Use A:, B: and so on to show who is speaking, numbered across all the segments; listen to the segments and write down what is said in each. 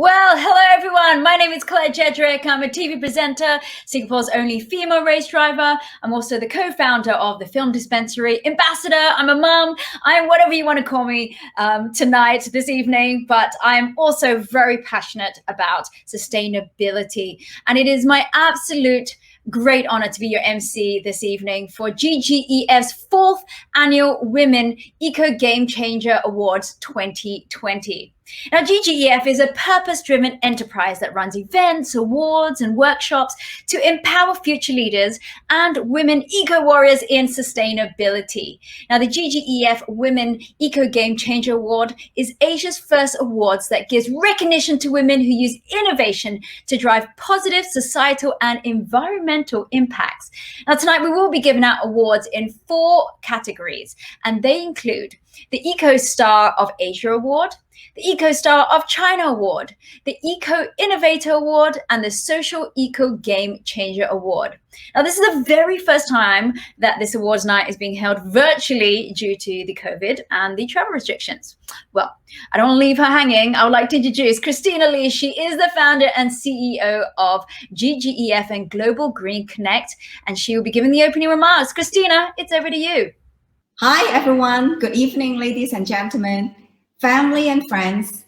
A: Well, hello everyone. My name is Claire Jedrick. I'm a TV presenter, Singapore's only female race driver. I'm also the co-founder of the Film Dispensary, ambassador. I'm a mum. I'm whatever you want to call me tonight, this evening. But I'm also very passionate about sustainability. And it is my absolute great honor to be your MC this evening for GGEF's fourth annual Women Eco Game Changer Awards 2020. Now, GGEF is a purpose-driven enterprise that runs events, awards, and workshops to empower future leaders and women eco-warriors in sustainability. Now, the GGEF Women Eco Game Changer Award is Asia's first awards that gives recognition to women who use innovation to drive positive societal and environmental impacts. Now, tonight we will be giving out awards in 4 categories, and they include the Eco Star of Asia Award, the Eco Star of China Award, the Eco Innovator Award, and the Social Eco Game Changer Award. Now, this is the very first time that this awards night is being held virtually due to the COVID and the travel restrictions. Well, I don't want to leave her hanging. I would like to introduce Christina Lee. She is the founder and CEO of GGEF and Global Green Connect, and she will be giving the opening remarks. Christina, it's over to you.
B: Hi, everyone. Good evening, ladies and gentlemen, family and friends,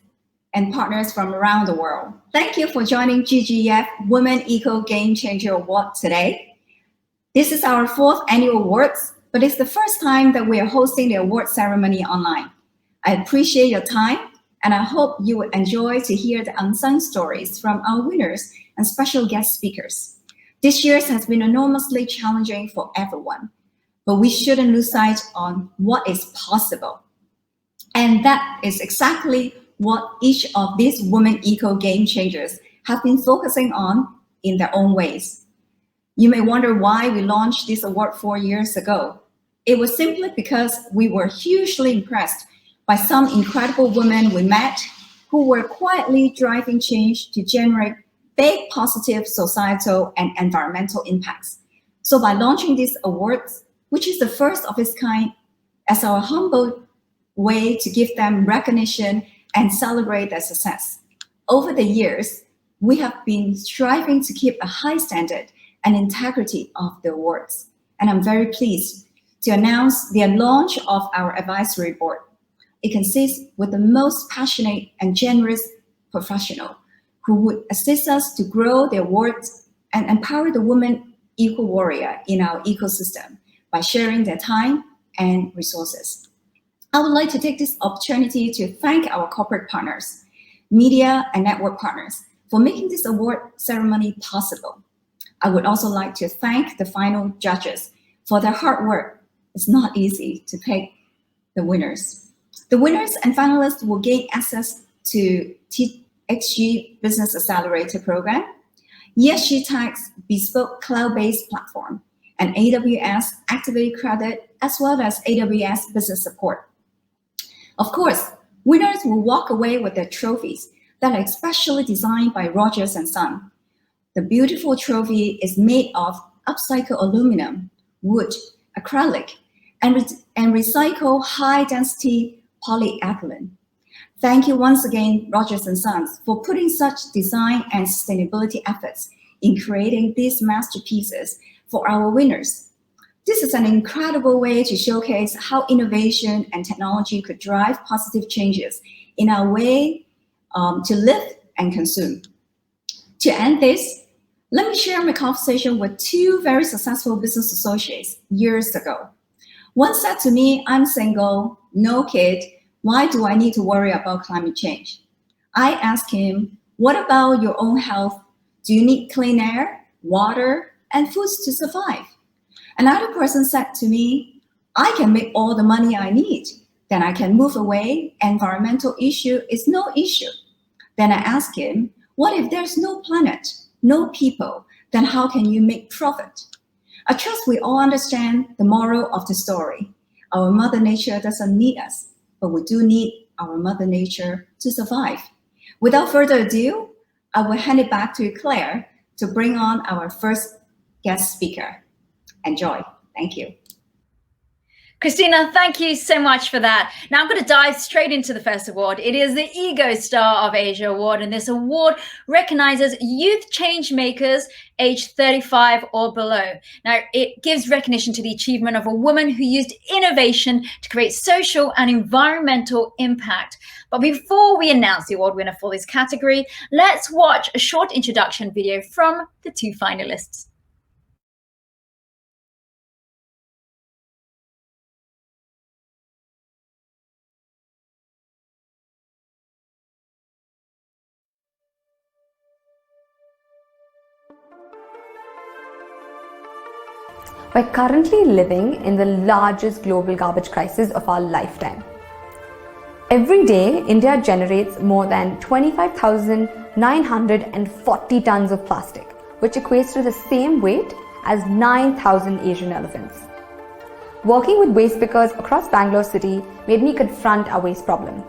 B: and partners from around the world. Thank you for joining GGEF Women Eco Game Changer Award today. This is our 4th annual awards, but it's the first time that we are hosting the award ceremony online. I appreciate your time, and I hope you will enjoy to hear the unsung stories from our winners and special guest speakers. This year has been enormously challenging for everyone, but we shouldn't lose sight on what is possible. And that is exactly what each of these women eco game changers have been focusing on in their own ways. You may wonder why we launched this award 4 years ago. It was simply because we were hugely impressed by some incredible women we met who were quietly driving change to generate big positive societal and environmental impacts. So by launching these awards, which is the first of its kind, as our humble way to give them recognition and celebrate their success. Over the years, we have been striving to keep a high standard and integrity of the awards. And I'm very pleased to announce the launch of our advisory board. It consists with the most passionate and generous professional who would assist us to grow the awards and empower the women eco-warrior in our ecosystem by sharing their time and resources. I would like to take this opportunity to thank our corporate partners, media and network partners for making this award ceremony possible. I would also like to thank the final judges for their hard work. It's not easy to pick the winners. The winners and finalists will gain access to TXG Business Accelerator Program, ESG Tax Bespoke Cloud-Based Platform, and AWS Activate Credit, as well as AWS Business Support. Of course, winners will walk away with their trophies that are especially designed by Rogers & Son. The beautiful trophy is made of upcycled aluminum, wood, acrylic, and recycled high-density polyethylene. Thank you once again, Rogers & Sons, for putting such design and sustainability efforts in creating these masterpieces for our winners. This is an incredible way to showcase how innovation and technology could drive positive changes in our way to live and consume. To end this, let me share my conversation with 2 very successful business associates years ago. One said to me, "I'm single, no kid, why do I need to worry about climate change?" I asked him, "What about your own health? Do you need clean air, water, and foods to survive?" Another person said to me, "I can make all the money I need, then I can move away. Environmental issue is no issue." Then I asked him, "What if there's no planet, no people, then how can you make profit?" I trust we all understand the moral of the story. Our Mother Nature doesn't need us, but we do need our Mother Nature to survive. Without further ado, I will hand it back to Claire to bring on our first guest speaker. Enjoy. Thank you.
A: Christina, thank you so much for that. Now I'm going to dive straight into the first award. It is the Ego Star of Asia Award, and this award recognizes youth change makers aged 35 or below. Now, it gives recognition to the achievement of a woman who used innovation to create social and environmental impact. But before we announce the award winner for this category, let's watch a short introduction video from the two finalists.
C: We're currently living in the largest global garbage crisis of our lifetime. Every day, India generates more than 25,940 tons of plastic, which equates to the same weight as 9,000 Asian elephants. Working with waste pickers across Bangalore city made me confront our waste problem.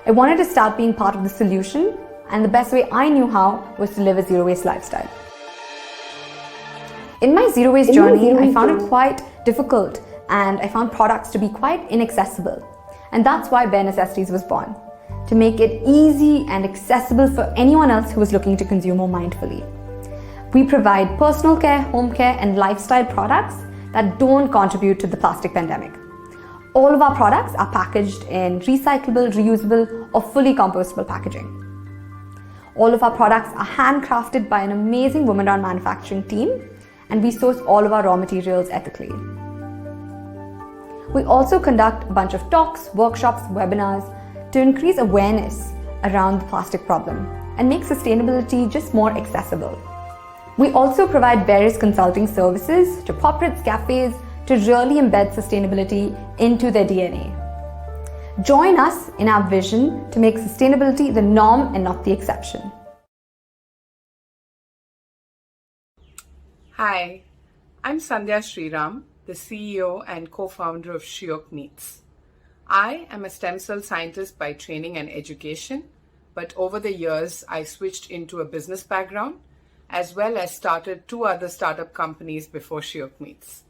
C: I wanted to start being part of the solution, and the best way I knew how was to live a zero waste lifestyle. In my zero waste journey, I found it quite difficult, and I found products to be quite inaccessible. And that's why Bare Necessities was born, to make it easy and accessible for anyone else who was looking to consume more mindfully. We provide personal care, home care, and lifestyle products that don't contribute to the plastic pandemic. All of our products are packaged in recyclable, reusable, or fully compostable packaging. All of our products are handcrafted by an amazing woman-run manufacturing team, and we source all of our raw materials ethically. We also conduct a bunch of talks, workshops, webinars to increase awareness around the plastic problem and make sustainability just more accessible. We also provide various consulting services to corporates, cafes to really embed sustainability into their DNA. Join us in our vision to make sustainability the norm and not the exception.
D: Hi, I'm Sandhya Sriram, the CEO and co-founder of Shiok Meats. I am a stem cell scientist by training and education, but over the years I switched into a business background as well as started 2 other startup companies before Shiok Meats.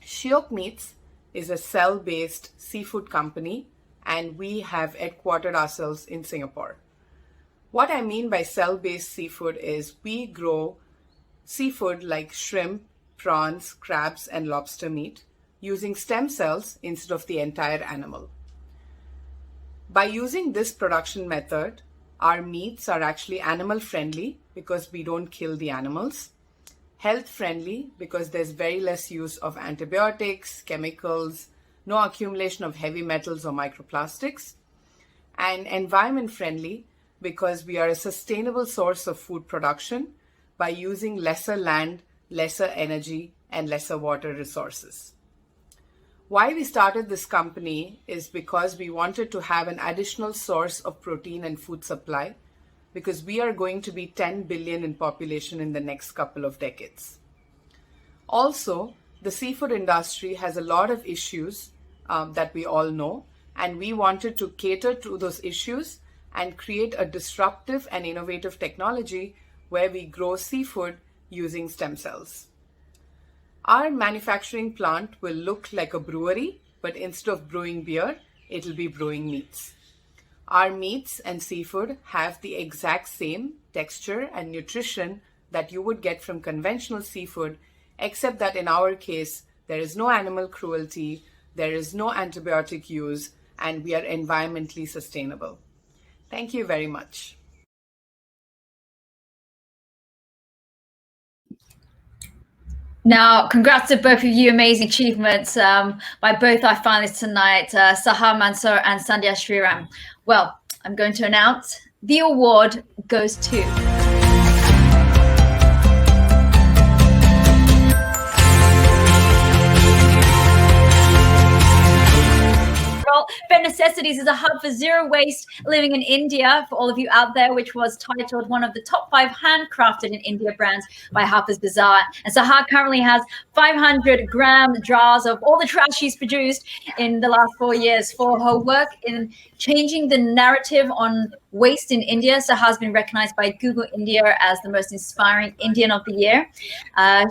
D: Shiok Meats is a cell-based seafood company, and we have headquartered ourselves in Singapore. What I mean by cell-based seafood is we grow seafood like shrimp, prawns, crabs, and lobster meat using stem cells instead of the entire animal. By using this production method, our meats are actually animal friendly because we don't kill the animals, health friendly because there's very less use of antibiotics, chemicals, no accumulation of heavy metals or microplastics, and environment friendly because we are a sustainable source of food production by using lesser land, lesser energy, and lesser water resources. Why we started this company is because we wanted to have an additional source of protein and food supply, because we are going to be 10 billion in population in the next couple of decades. Also, the seafood industry has a lot of issues that we all know, and we wanted to cater to those issues and create a disruptive and innovative technology where we grow seafood using stem cells. Our manufacturing plant will look like a brewery, but instead of brewing beer, it'll be brewing meats. Our meats and seafood have the exact same texture and nutrition that you would get from conventional seafood, except that in our case, there is no animal cruelty, there is no antibiotic use, and we are environmentally sustainable. Thank you very much.
A: Now, congrats to both of you. Amazing achievements by both our finalists tonight, Sahar Mansoor and Sandhya Sriram. Well, I'm going to announce the award goes to... Bare Necessities is a hub for zero waste living in India, for all of you out there, which was titled one of the top 5 handcrafted in India brands by Harper's Bazaar. And Sahar currently has 500-gram jars of all the trash she's produced in the last 4 years for her work in changing the narrative on waste in India. Sahar has been recognized by Google India as the most inspiring Indian of the year.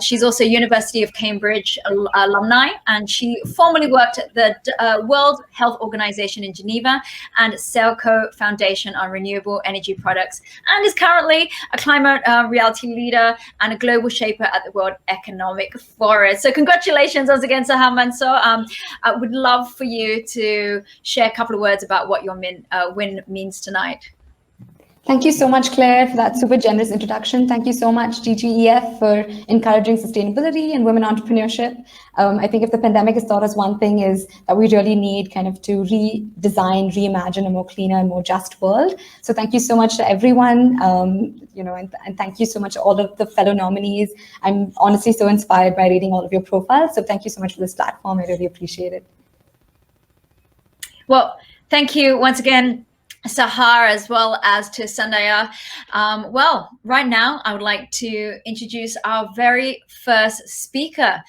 A: She's also University of Cambridge alumni, and she formerly worked at the World Health Organization in Geneva and Selco Foundation on renewable energy products, and is currently a climate reality leader and a global shaper at the World Economic Forum. So congratulations once again, Sahar Mansoor. I would love for you to share a couple of words about what your win means tonight.
C: Thank you so much, Claire, for that super generous introduction. Thank you so much, GGEF, for encouraging sustainability and women entrepreneurship. I think if the pandemic has taught us one thing, is that we really need kind of to redesign, reimagine a more cleaner and more just world. So thank you so much to everyone, and thank you so much to all of the fellow nominees. I'm honestly so inspired by reading all of your profiles. So thank you so much for this platform. I really appreciate it.
A: Well, thank you once again, Sahar, as well as to Sandhya. Well, right now, I would like to introduce our very first speaker.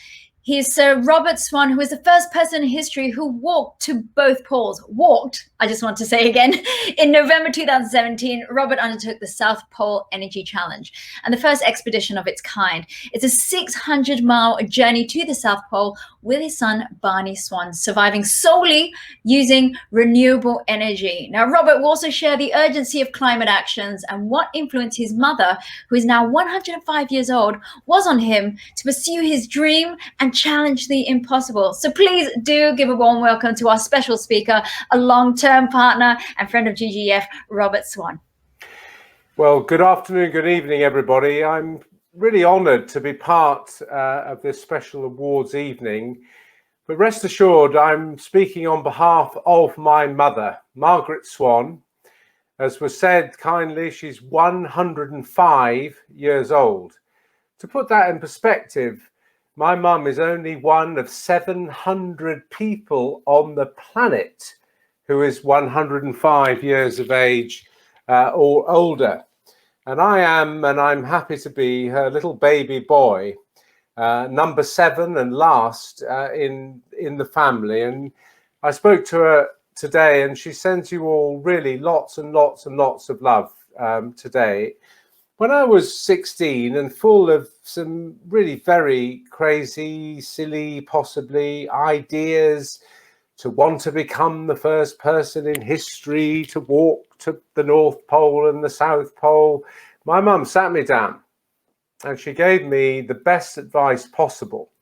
A: He's Sir Robert Swan, who is the first person in history who walked to both poles. Walked, I just want to say again. In November 2017, Robert undertook the South Pole Energy Challenge, and the first expedition of its kind. It's a 600-mile journey to the South Pole with his son, Barney Swan, surviving solely using renewable energy. Now, Robert will also share the urgency of climate actions and what influence his mother, who is now 105 years old, was on him to pursue his dream and challenge the impossible. So please do give a warm welcome to our special speaker, a long-term partner and friend of GGEF, Robert Swan.
E: Well, good afternoon, good evening, everybody. I'm really honoured to be part of this special awards evening. But rest assured, I'm speaking on behalf of my mother, Margaret Swan. As was said kindly, she's 105 years old. To put that in perspective, my mum is only one of 700 people on the planet who is 105 years of age or older. And I'm happy to be her little baby boy, number 7 and last in the family. And I spoke to her today, and she sends you all really lots and lots and lots of love today. When I was 16 and full of some really very crazy, silly, possibly ideas to want to become the first person in history to walk to the North Pole and the South Pole, my mum sat me down and she gave me the best advice possible.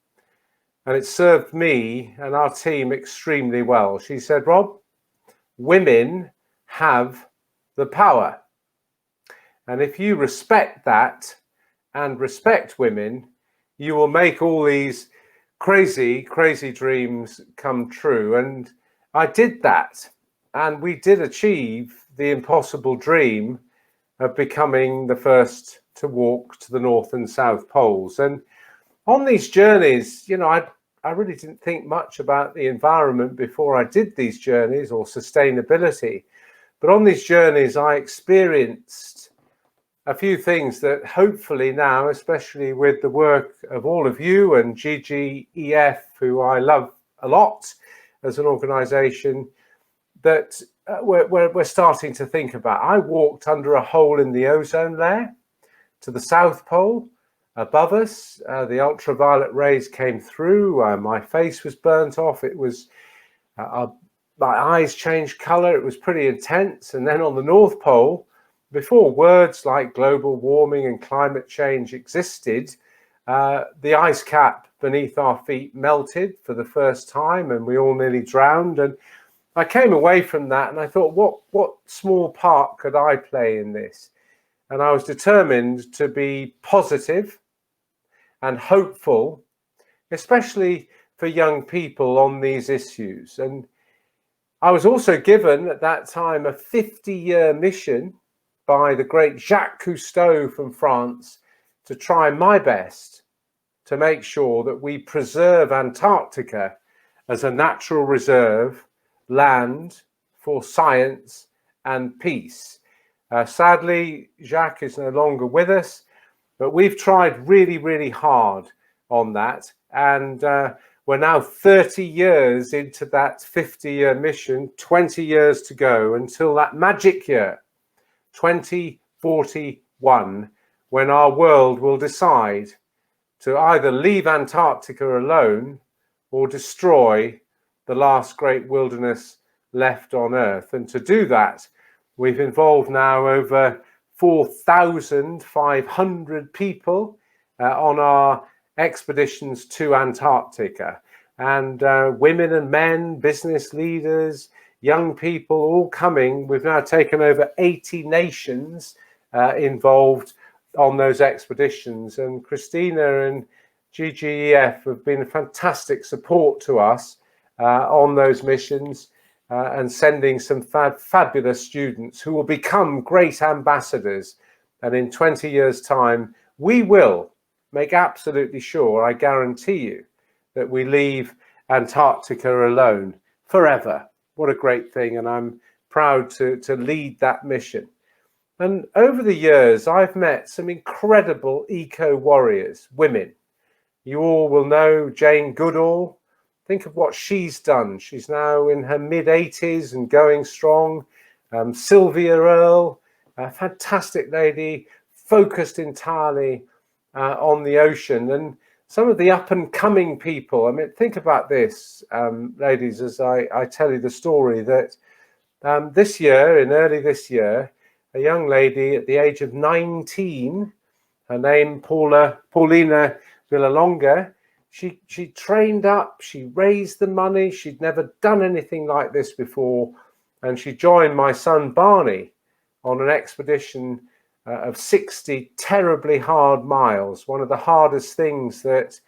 E: And it served me and our team extremely well. She said, Rob, women have the power. And if you respect that and respect women, you will make all these crazy, crazy dreams come true. And I did that. And we did achieve the impossible dream of becoming the first to walk to the North and South Poles. And on these journeys, I really didn't think much about the environment before I did these journeys or sustainability. But on these journeys, I experienced a few things that hopefully now, especially with the work of all of you and GGEF, who I love a lot as an organisation, that we're starting to think about. I walked under a hole in the ozone layer to the South Pole. Above us, the ultraviolet rays came through. My face was burnt off. It was my eyes changed colour. It was pretty intense. And then on the North Pole, before words like global warming and climate change existed, the ice cap beneath our feet melted for the first time, and we all nearly drowned. And I came away from that and I thought, what small part could I play in this? And I was determined to be positive and hopeful, especially for young people on these issues. And I was also given at that time a 50-year mission by the great Jacques Cousteau from France to try my best to make sure that we preserve Antarctica as a natural reserve, land for science and peace. Sadly, Jacques is no longer with us, but we've tried really, really hard on that. And we're now 30 years into that 50-year mission, 20 years to go until that magic year, 2041, when our world will decide to either leave Antarctica alone or destroy the last great wilderness left on Earth. And to do that, we've involved now over 4,500 people on our expeditions to Antarctica, and women and men, business leaders, young people, all coming. We've now taken over 80 nations involved on those expeditions, and Christina and GGEF have been a fantastic support to us on those missions, and sending some fabulous students who will become great ambassadors. And in 20 years' time, we will make absolutely sure, I guarantee you, that we leave Antarctica alone forever. What a great thing. And I'm proud to lead that mission. And over the years, I've met some incredible eco-warriors, women. You all will know Jane Goodall. Think of what she's done. She's now in her mid-80s and going strong. Sylvia Earle, a fantastic lady, focused entirely on the ocean. And some of the up-and-coming people, I mean, think about this, ladies, as I tell you the story, that this year, early this year, a young lady at the age of 19, her name Paulina Villalonga, she trained up, she raised the money, she'd never done anything like this before, and she joined my son Barney on an expedition of 60 terribly hard miles, one of the hardest things that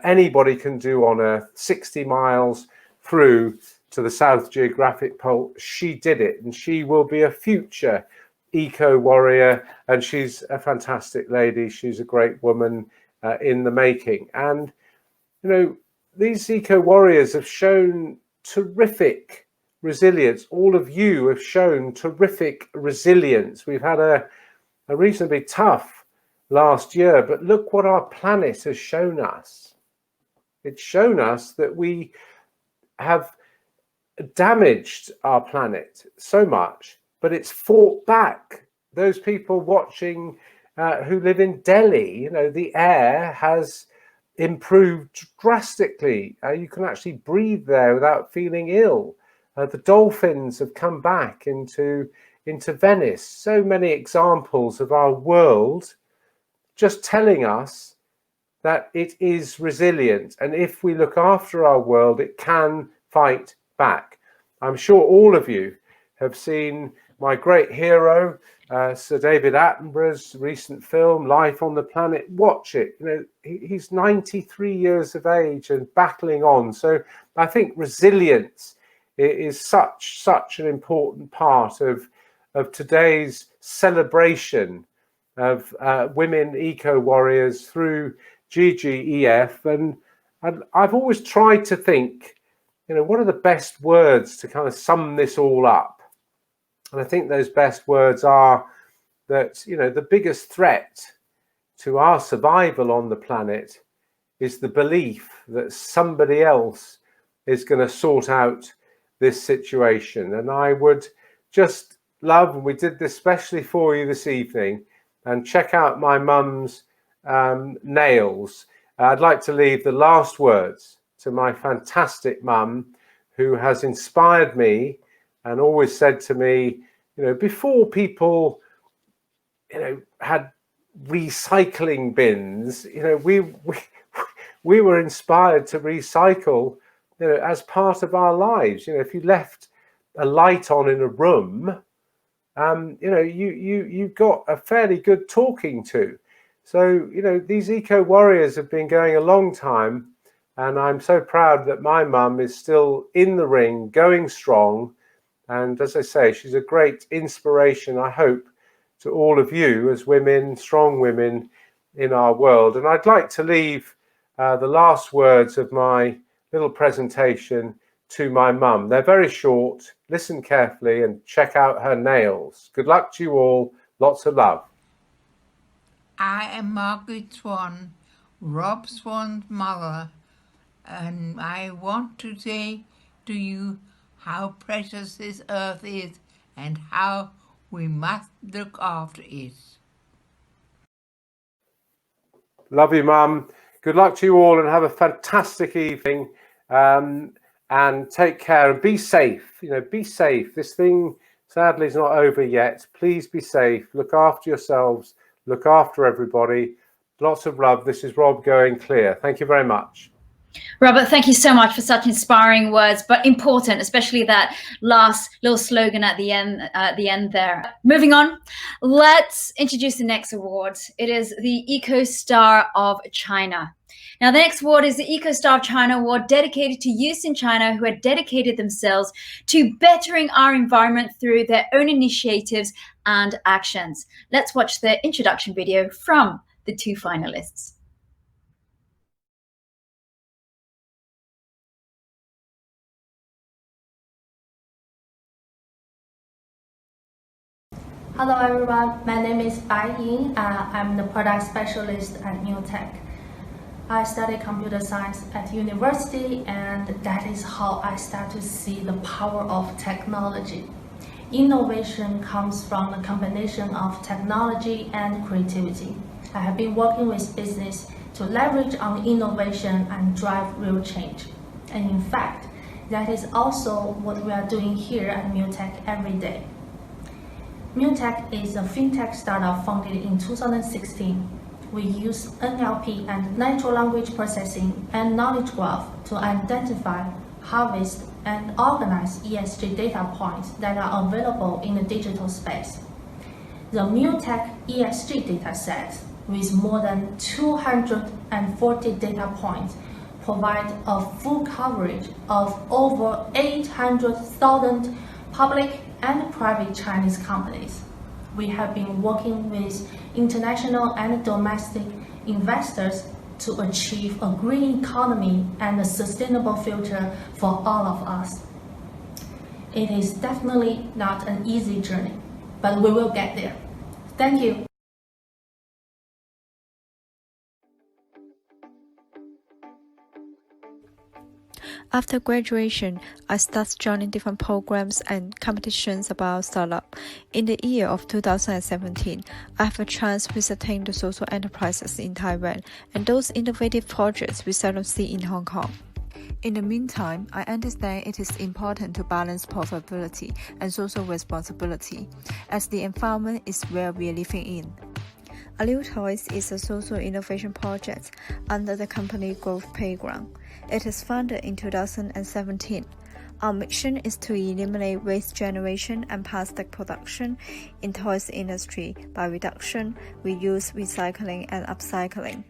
E: anybody can do on Earth, 60 miles through to the South Geographic Pole. She did it, and she will be a future eco-warrior, and she's a fantastic lady. She's a great woman in the making. And you know, these eco-warriors have shown terrific resilience. All of you have shown terrific resilience. We've had a reasonably tough last year, but look what our planet has shown us. It's shown us that we have damaged our planet so much, but it's fought back. Those people watching who live in Delhi, you know, the air has improved drastically. You can actually breathe there without feeling ill. The dolphins have come back into Venice. So many examples of our world just telling us that it is resilient. And if we look after our world, it can fight back. I'm sure all of you have seen my great hero, Sir David Attenborough's recent film, Life on the Planet. Watch it. You know, he's 93 years of age and battling on. So I think resilience is such an important part of today's celebration of women eco-warriors through GGEF. And I've always tried to think, you know, what are the best words to kind of sum this all up? And I think those best words are that, you know, the biggest threat to our survival on the planet is the belief that somebody else is going to sort out this situation. And I would just love, and we did this specially for you this evening, and check out my mum's nails. I'd like to leave the last words to my fantastic mum, who has inspired me and always said to me, you know, before people, you know, had recycling bins, you know, we were inspired to recycle, you know, as part of our lives. You know, if you left a light on in a room, you know, you got a fairly good talking to. So, you know, these eco-warriors have been going a long time, and I'm so proud that my mum is still in the ring, going strong. And as I say, she's a great inspiration, I hope, to all of you as women, strong women in our world. And I'd like to leave the last words of my little presentation to my mum. They're very short. Listen carefully and check out her nails. Good luck to you all. Lots of love.
F: I am Margaret Swan, Rob Swan's mother, and I want to say to you how precious this earth is and how we must look after it.
E: Love you, Mum. Good luck to you all and have a fantastic evening. And take care and be safe. You know, be safe. This thing sadly is not over yet. Please be safe. Look after yourselves. Look after everybody. Lots of love. This is Rob going clear. Thank you very much.
A: Robert, thank you so much for such inspiring words, but important, especially that last little slogan at the end there. Moving on, let's introduce the next award. It is the Eco Star of China. Now, the next award is the Eco Star of China Award, dedicated to youths in China who have dedicated themselves to bettering our environment through their own initiatives and actions. Let's watch the introduction video from the two finalists.
G: Hello everyone, my name is Bai Ying. I'm the product specialist at NewTech. I studied computer science at university, and that is how I start to see the power of technology. Innovation comes from a combination of technology and creativity. I have been working with business to leverage on innovation and drive real change. And in fact, that is also what we are doing here at NewTech every day. NewTech is a fintech startup founded in 2016. We use NLP and natural language processing and knowledge graph to identify, harvest, and organize ESG data points that are available in the digital space. The NewTech ESG dataset, with more than 240 data points, provide a full coverage of over 800,000 public and private Chinese companies. We have been working with international and domestic investors to achieve a green economy and a sustainable future for all of us. It is definitely not an easy journey, but we will get there. Thank you.
H: After graduation, I started joining different programs and competitions about startup. In the year of 2017, I have a chance visiting the social enterprises in Taiwan and those innovative projects we seldom see in Hong Kong. In the meantime, I understand it is important to balance profitability and social responsibility, as the environment is where we are living in. Aliu Toys is a social innovation project under the company Growth Playground. It is founded in 2017. Our mission is to eliminate waste generation and plastic production in toys industry by reduction, reuse, recycling, and upcycling.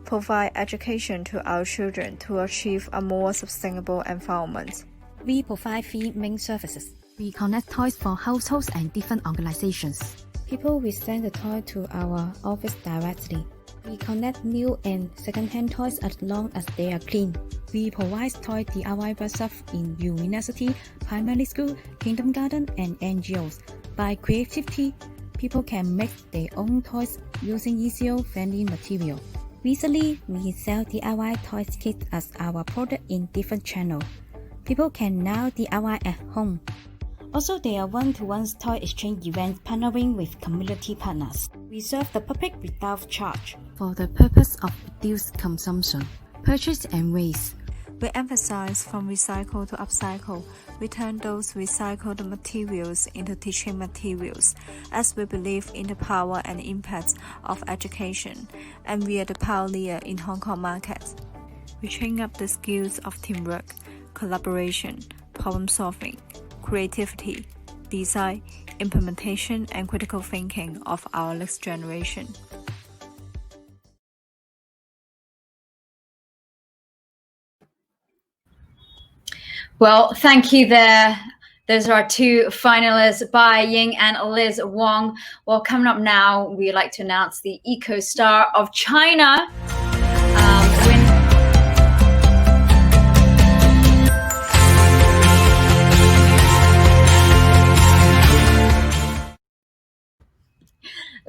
H: Provide education to our children to achieve a more sustainable environment.
I: We provide three main services. We connect toys for households and different organizations. People will send the toy to our office directly. We connect new and second-hand toys as long as they are clean. We provide toy DIY workshops in university, primary school, kindergarten, and NGOs. By creativity, people can make their own toys using eco-friendly material. Recently, we sell DIY toys kits as our product in different channels. People can now DIY at home. Also, there are one-to-one toy exchange events partnering with community partners. We serve the public without charge for the purpose of reduced consumption, purchase and waste.
H: We emphasize from recycle to upcycle. We turn those recycled materials into teaching materials, as we believe in the power and impact of education, and we are the pioneer in Hong Kong market. We train up the skills of teamwork, collaboration, problem solving, creativity, design, implementation, and critical thinking of our next generation.
A: Well, thank you there. Those are our two finalists, Bai Ying and Liz Wong. Well, coming up now, we'd like to announce the Eco Star of China.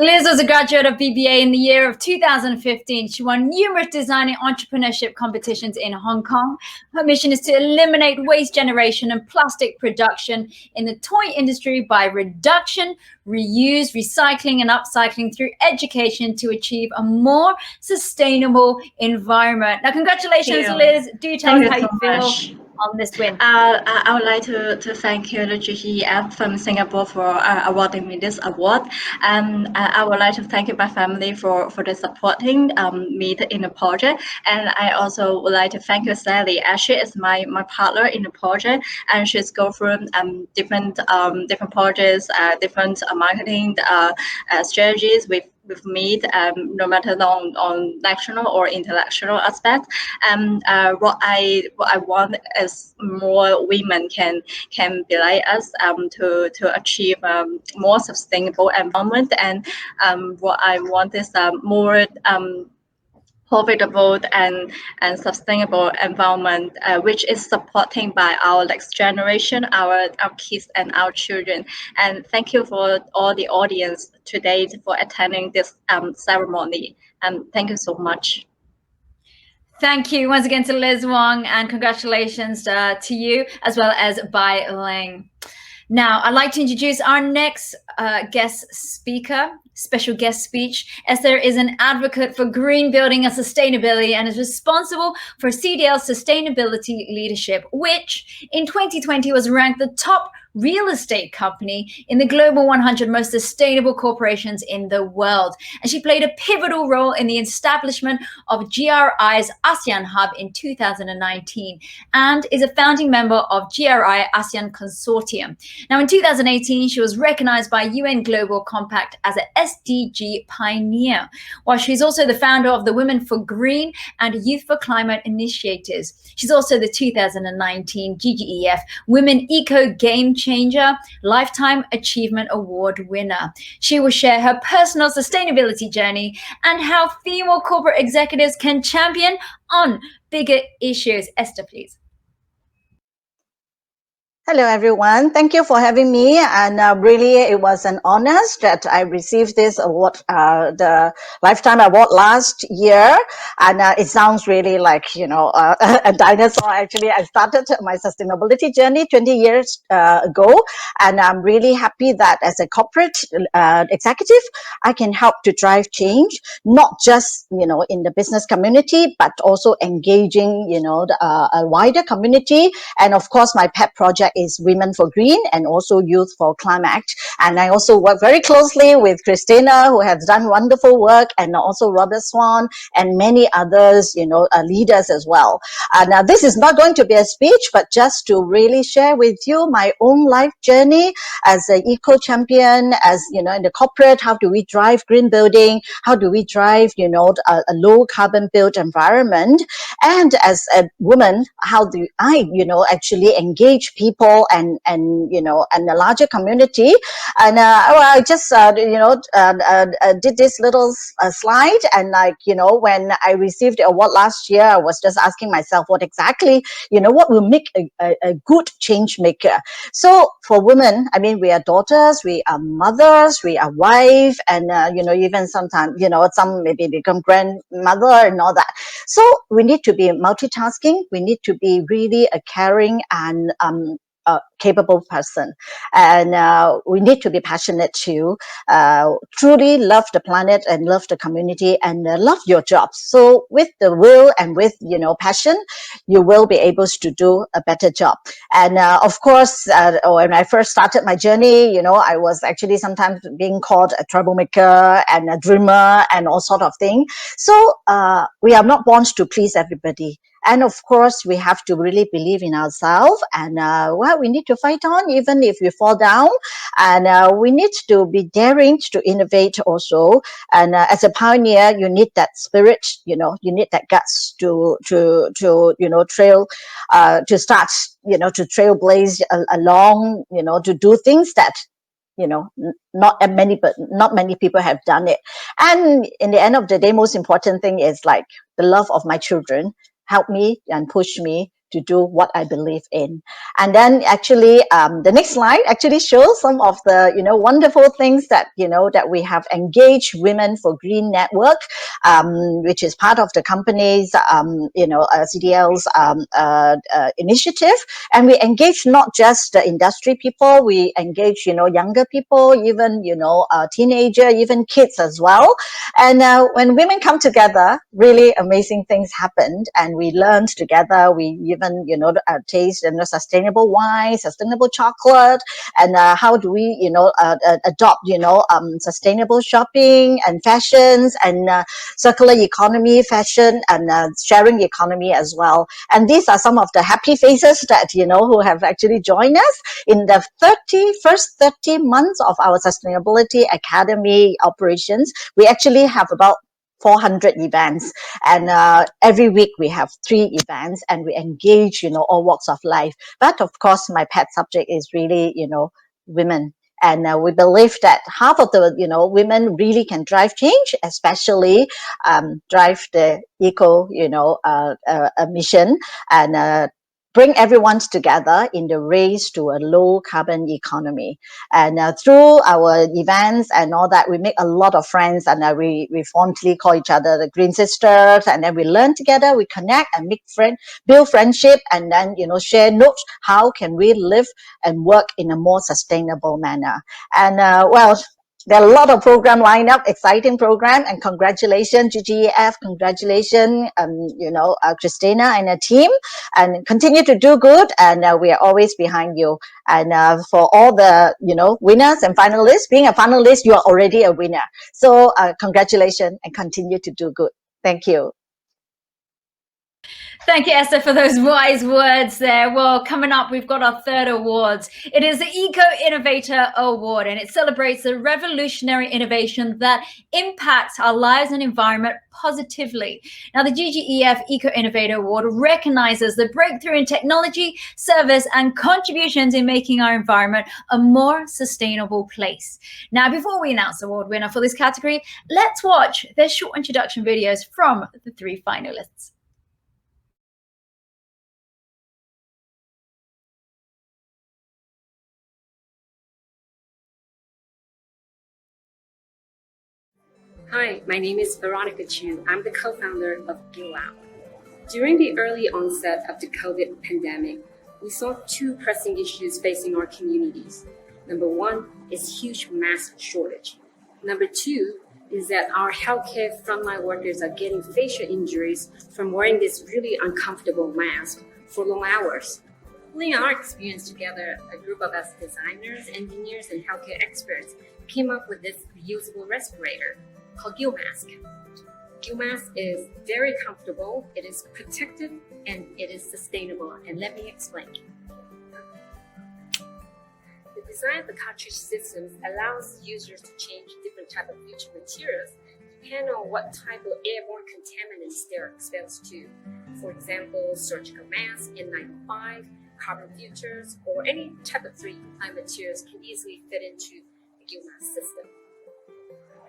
A: Liz was a graduate of BBA in the year of 2015. She won numerous design and entrepreneurship competitions in Hong Kong. Her mission is to eliminate waste generation and plastic production in the toy industry by reduction, reuse, recycling, and upcycling through education to achieve a more sustainable environment. Now, congratulations, Liz. Do tell us how you feel on this win.
J: I would like to thank you, the GGEF from Singapore, for awarding me this award. And I would like to thank my family for the supporting me in the project. And I also would like to thank you, Sally. She is my partner in the project, and she's go through different projects, different marketing strategies with me, no matter on national or international aspect. What I want is more women can be like us to achieve more sustainable environment, and what I want is more profitable and sustainable environment, which is supporting by our next generation, our kids and our children. And thank you for all the audience today for attending this ceremony. And thank you so much.
A: Thank you once again to Liz Wong, and congratulations to you as well as Bai Ling. Now, I'd like to introduce our next guest speaker, special guest speech. Esther is an advocate for green building and sustainability and is responsible for CDL's sustainability leadership, which in 2020 was ranked the top real estate company in the global 100 most sustainable corporations in the world. And she played a pivotal role in the establishment of GRI's ASEAN Hub in 2019 and is a founding member of GRI ASEAN Consortium. Now, in 2018, she was recognized by UN Global Compact as an SDG pioneer, while she's also the founder of the Women for Green and Youth for Climate initiatives. She's also the 2019 GGEF Women Eco Game Changer Lifetime Achievement Award winner. She will share her personal sustainability journey and how female corporate executives can champion on bigger issues. Esther, please.
K: Hello, everyone. Thank you for having me. And really, it was an honor that I received this award, the Lifetime Award last year. And it sounds really like, you know, a dinosaur. Actually, I started my sustainability journey 20 years ago. And I'm really happy that as a corporate executive, I can help to drive change, not just, you know, in the business community, but also engaging, you know, a wider community. And of course, my pet project is Women for Green and also Youth for Climate. And I also work very closely with Christina, who has done wonderful work, and also Robert Swan and many others, you know, leaders as well. Now, this is not going to be a speech, but just to really share with you my own life journey as an eco champion, as, you know, in the corporate, how do we drive green building? How do we drive, you know, a low carbon built environment? And as a woman, how do I, you know, actually engage people and you know, and the larger community? And I just you know, did this little slide, and like, you know, when I received the award last year, I was just asking myself what exactly, you know, what will make a good change maker. So for women, I mean, we are daughters, we are mothers, we are wife, and you know, even sometimes, you know, some maybe become grandmother and all that. So we need to be multitasking. We need to be really a caring and capable person, and we need to be passionate too, truly love the planet and love the community and love your job. So with the will and with, you know, passion, you will be able to do a better job. And of course, when I first started my journey, you know, I was actually sometimes being called a troublemaker and a dreamer and all sort of thing. So we are not born to please everybody. And of course, we have to really believe in ourselves, and well, we need to fight on even if we fall down, and we need to be daring to innovate also. And as a pioneer, you need that spirit, you know, you need that guts to you know, to start, you know, to trailblaze along, you know, to do things that, you know, not many people have done it. And in the end of the day, most important thing is like the love of my children help me and push me to do what I believe in. And then actually, the next slide actually shows some of the, wonderful things that, that we have engaged Women for Green Network, which is part of the company's, CDL's initiative. And we engage not just the industry people, we engage, younger people, even, teenager, even kids as well. And when women come together, really amazing things happened, and we learned together. We even, taste sustainable wine, sustainable chocolate, and how do we, adopt, sustainable shopping and fashions and circular economy, fashion and sharing economy as well. And these are some of the happy faces that, who have actually joined us in the first 30 months of our Sustainability Academy operations. We actually have about 400 events, and every week we have 3 events, and we engage, all walks of life. But of course, my pet subject is really, women. And we believe that half of the, women really can drive change, especially drive the eco, mission, and bring everyone together in the race to a low carbon economy. And through our events and all that, we make a lot of friends, and we fondly call each other the Green Sisters. And then we learn together, we connect and build friendship, and then, share notes. How can we live and work in a more sustainable manner? And there are a lot of program lined up, exciting program, and congratulations, GGEF, congratulations, Christina and her team, and continue to do good, and we are always behind you. And for all the, winners and finalists, being a finalist, you are already a winner. So congratulations, and continue to do good. Thank you.
A: Thank you, Esther, for those wise words there. Well, coming up, we've got our third awards. It is the Eco Innovator Award, and it celebrates the revolutionary innovation that impacts our lives and environment positively. Now, the GGEF Eco Innovator Award recognizes the breakthrough in technology, service, and contributions in making our environment a more sustainable place. Now, before we announce the award winner for this category, let's watch their short introduction videos from the 3 finalists.
L: Hi, my name is Veronica Chu. I'm the co-founder of GGEF. During the early onset of the COVID pandemic, we saw 2 pressing issues facing our communities. Number 1 is huge mask shortage. Number 2 is that our healthcare frontline workers are getting facial injuries from wearing this really uncomfortable mask for long hours. Pulling our experience together, a group of us designers, engineers, and healthcare experts came up with this reusable respirator called GGEF. GGEF is very comfortable, it is protective, and it is sustainable. And let me explain. The design of the cartridge systems allows users to change different type of future materials depending on what type of airborne contaminants they're exposed to. For example, surgical masks, N95, carbon filters, or any type of 3D materials can easily fit into the GGEF system.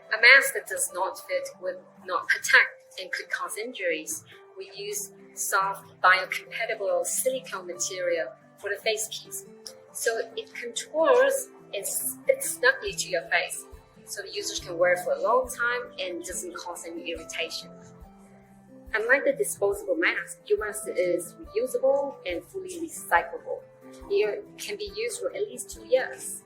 L: A mask that does not fit would not protect and could cause injuries. We use soft, biocompatible silicone material for the face piece. So it contours and fits snugly to your face, so the users can wear it for a long time and doesn't cause any irritation. Unlike the disposable mask, GGEF is reusable and fully recyclable. It can be used for at least 2 years.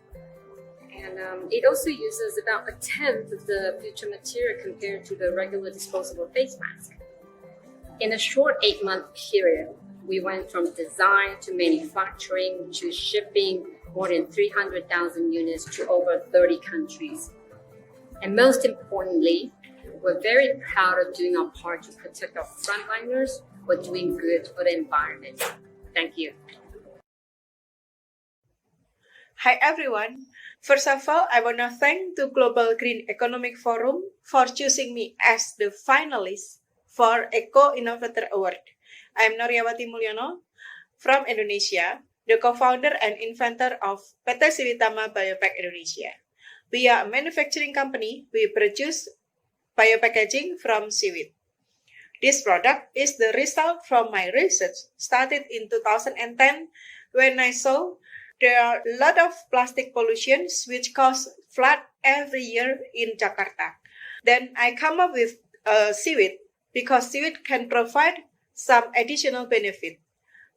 L: And it also uses about 1/10 of the future material compared to the regular disposable face mask. In a short 8-month period, we went from design to manufacturing to shipping more than 300,000 units to over 30 countries. And most importantly, we're very proud of doing our part to protect our frontliners while doing good for the environment. Thank you.
M: Hi everyone. First of all, I want to thank the Global Green Economic Forum for choosing me as the finalist for Eco Innovator Award. I am Noryawati Mulyono from Indonesia, the co-founder and inventor of PT Silitama Biopack Indonesia. We are a manufacturing company. We produce biopackaging from seaweed. This product is the result from my research started in 2010 when I saw there are a lot of plastic pollutions which cause flood every year in Jakarta. Then I come up with seaweed because seaweed can provide some additional benefit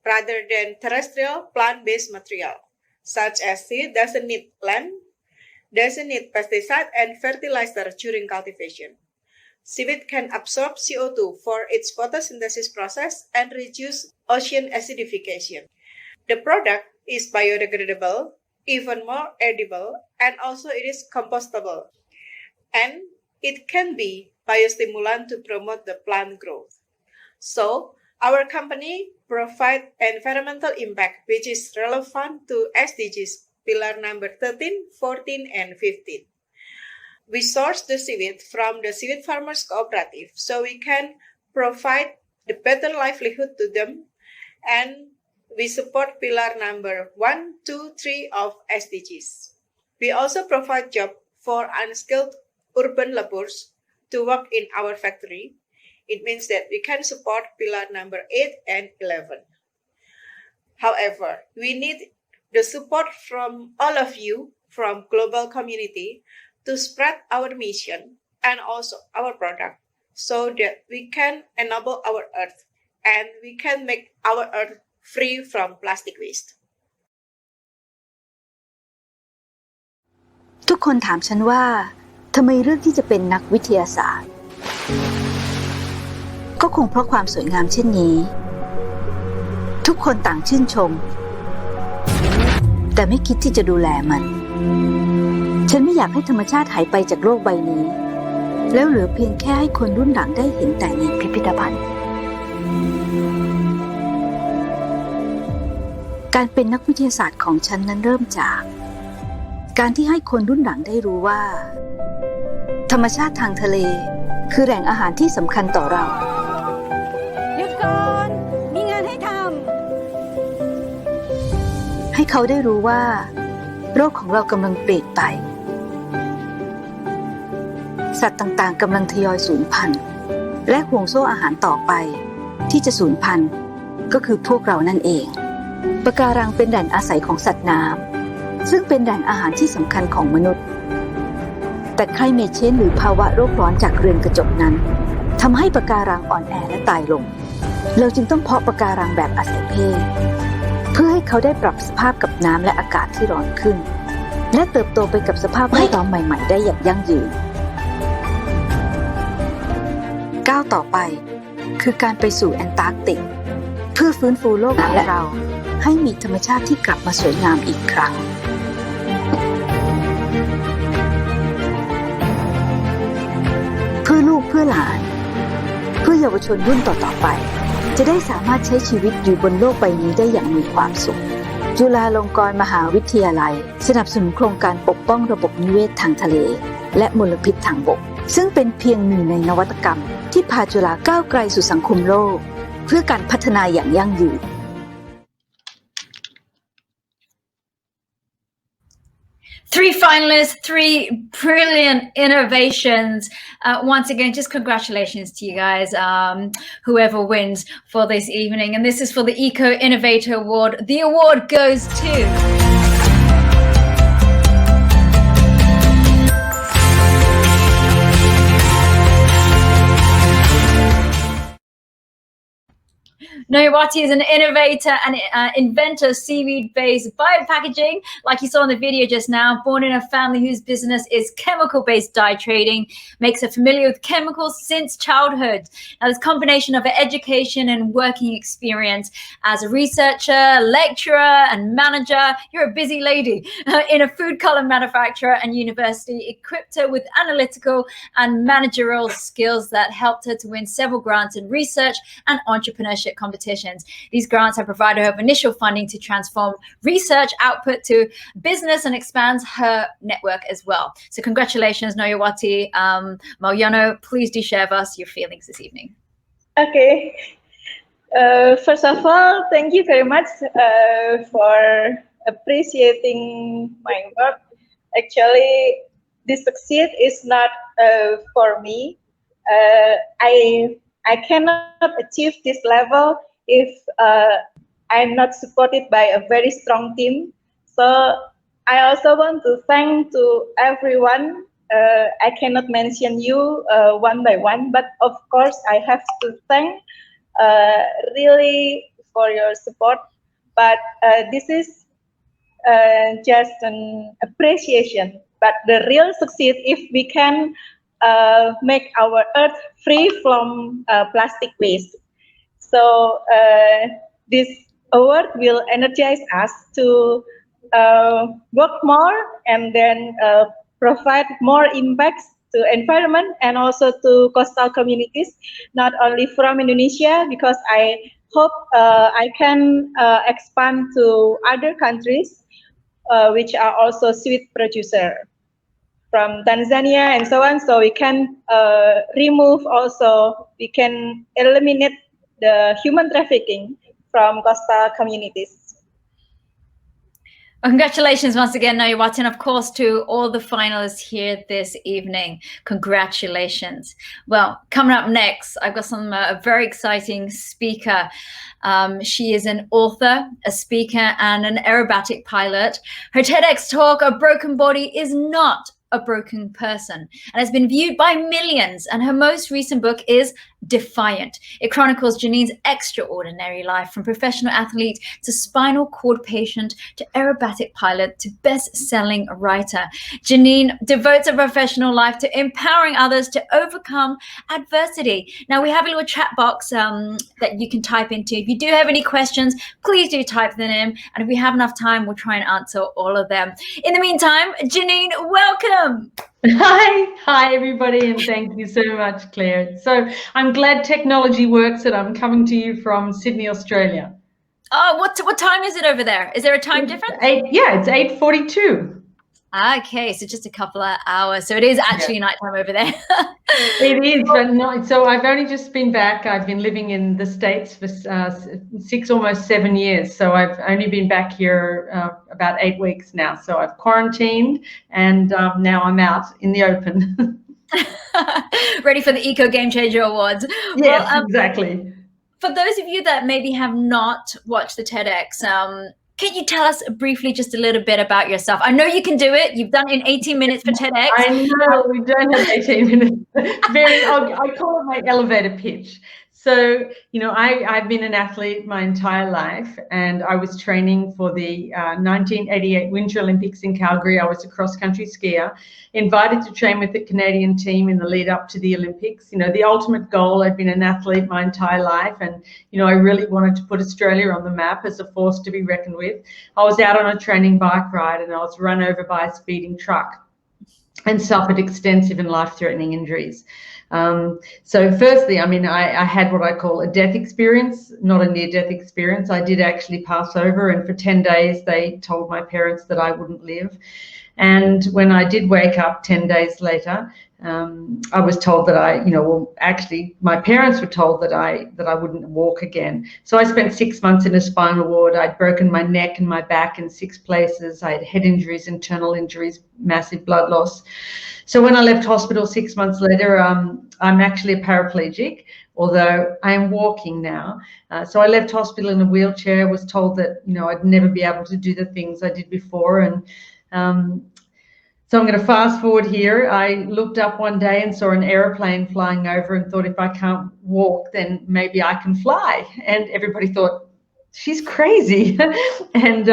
M: rather than terrestrial plant-based material, such as seaweed doesn't need land, doesn't need pesticide and fertilizer during cultivation. Seaweed can absorb CO2 for its photosynthesis process and reduce ocean acidification. The product is biodegradable, even more edible, and also it is compostable. And it can be biostimulant to promote the plant growth. So, our company provides environmental impact which is relevant to SDGs, pillar number 13, 14, and 15. We source the seaweed from the Seaweed Farmers Cooperative so we can provide the better livelihood to them, and we support pillar number 1, 2, 3 of SDGs. We also provide job for unskilled urban laborers to work in our factory. It means that we can support pillar number 8 and 11. However, we need the support from all of you from global community to spread our mission and also our product so that we can enable our earth and we can make our earth free from plastic waste.
N: ทุกคนถามฉันว่าทำไมเลือกที่จะเป็นนักวิทยาศาสตร์ก็คงเพราะความสวยงามเช่นนี้ทุกคนต่างชื่นชมแต่ไม่คิดที่จะดูแลมันฉันไม่อยากให้ธรรมชาติหายไปจากโลกใบนี้แล้วเหลือเพียงแค่ให้คนรุ่นหลังได้เห็นแต่ในพิพิธภัณฑ์การเป็นนักวิทยาศาสตร์ของฉันนั้นเริ่มจากการที่ให้คนรุ่นหลังได้รู้ว่าธรรมชาติทางทะเลคือแหล่งอาหารที่สำคัญต่อเราหยุดก่อนมีงานให้ทำให้เขาได้รู้ว่าโลกของเรากำลังเปลี่ยนไปสัตว์ต่างๆกำลังทยอยสูญพันธุ์และห่วงโซ่อาหารต่อไปที่จะสูญพันธุ์ก็คือพวกเรานั่นเองปะการังเป็นแหล่งอาศัยของสัตว์น้ำซึ่งเป็นแหล่งอาหารที่สำคัญของมนุษย์แต่ climate change หรือภาวะโลกร้อนจากเรือนกระจกนั้นทำให้ปะการังอ่อนแอและตายลงเราจึงต้องเพาะปะการังแบบอาศัยเพศเพื่อให้เขาได้ปรับสภาพกับน้ำและอากาศที่ร้อนขึ้นและเติบโตไปกับสภาพแวดล้อมใหม่ๆได้อย่างยั่งยืนก้าวต่อไปคือการไปสู่แอนตาร์กติกเพื่อฟื้นฟูโลกของเราให้มีธรรมชาติที่กลับมาสวยงามอีกครั้งเพื่อลูกเพื่อหลานเพื่อเยาวชนรุ่นต่อๆไปจะได้สามารถใช้ชีวิตอยู่บนโลกใบนี้ได้อย่างมีความสุขจุฬาลงกรณ์มหาวิทยาลัยสนับสนุนโครงการปกป้องระบบนิเวศทางทะเลและมลพิษทางบกซึ่งเป็นเพียงหนึ่งในนวัตกรรมที่พาจุฬาก้าวไกลสู่สังคมโลกเพื่อการพัฒนาอย่างยั่งยืน
A: 3 finalists, 3 brilliant innovations. Once again, just congratulations to you guys, whoever wins for this evening. And this is for the Eco Innovator Award. The award goes to... Noyawati is an innovator and inventor of seaweed-based biopackaging. Like you saw in the video just now, born in a family whose business is chemical-based dye trading, makes her familiar with chemicals since childhood. Now, this combination of education and working experience as a researcher, lecturer, and manager, you're a busy lady, in a food color manufacturer and university, equipped her with analytical and managerial skills that helped her to win several grants in research and entrepreneurship competitions. These grants have provided her with initial funding to transform research output to business and expands her network as well. So congratulations, Noyawati. Mauyano, please do share with us your feelings this evening.
O: Okay. First of all, thank you very much for appreciating my work. Actually, this succeed is not for me. I I cannot achieve this level if I'm not supported by a very strong team. So I also want to thank to everyone. I cannot mention you one by one, but of course I have to thank really for your support. But this is just an appreciation. But the real succeed if we can make our earth free from plastic waste. So this award will energize us to work more and then provide more impacts to environment and also to coastal communities, not only from Indonesia, because I hope I can expand to other countries which are also sweet producer from Tanzania and so on. So we can remove also, we can eliminate the human trafficking from coastal communities.
A: Congratulations once again, Nayawat, and of course to all the finalists here this evening. Congratulations. Well, coming up next, I've got a very exciting speaker. She is an author, a speaker, and an aerobatic pilot. Her TEDx talk, A Broken Body is Not a Broken Person, and has been viewed by millions, and her most recent book is Defiant. It chronicles Janine's extraordinary life, from professional athlete to spinal cord patient to aerobatic pilot to best-selling writer. Janine devotes her professional life to empowering others to overcome adversity. Now, we have a little chat box that you can type into. If you do have any questions, please do type them in, and if we have enough time, we'll try and answer all of them. In the meantime, Janine, welcome.
P: Hi everybody, and thank you so much, Claire. So I'm glad technology works, and I'm coming to you from Sydney, Australia.
A: Oh, what time is it over there? Is there a time difference?
P: It's 8:42.
A: Okay, so just a couple of hours. So it is actually nighttime over there.
P: It is, but not. So I've only just been back. I've been living in the States for 6, almost 7 years. So I've only been back here about 8 weeks now. So I've quarantined, and now I'm out in the open.
A: Ready for the Eco Game Changer Awards.
P: Yes, well, exactly.
A: For those of you that maybe have not watched the TEDx, can you tell us briefly just a little bit about yourself? I know you can do it. You've done it in 18 minutes for TEDx.
P: I know, we don't have 18 minutes. I call it my elevator pitch. So, you know, I've been an athlete my entire life, and I was training for the 1988 Winter Olympics in Calgary. I was a cross-country skier, invited to train with the Canadian team in the lead up to the Olympics. You know, the ultimate goal, I'd been an athlete my entire life, and, you know, I really wanted to put Australia on the map as a force to be reckoned with. I was out on a training bike ride, and I was run over by a speeding truck and suffered extensive and life-threatening injuries. So firstly, I mean, I had what I call a death experience, not a near-death experience. I did actually pass over, and for 10 days they told my parents that I wouldn't live. And when I did wake up 10 days later, I was told that actually my parents were told that I wouldn't walk again. So I spent 6 months in a spinal ward. I'd broken my neck and my back in 6 places. I had head injuries, internal injuries, massive blood loss. So when I left hospital 6 months later, I'm actually a paraplegic, although I am walking now. So I left hospital in a wheelchair, was told that, you know, I'd never be able to do the things I did before. And so I'm going to fast forward here. I looked up one day and saw an aeroplane flying over and thought, if I can't walk, then maybe I can fly. And everybody thought, she's crazy. And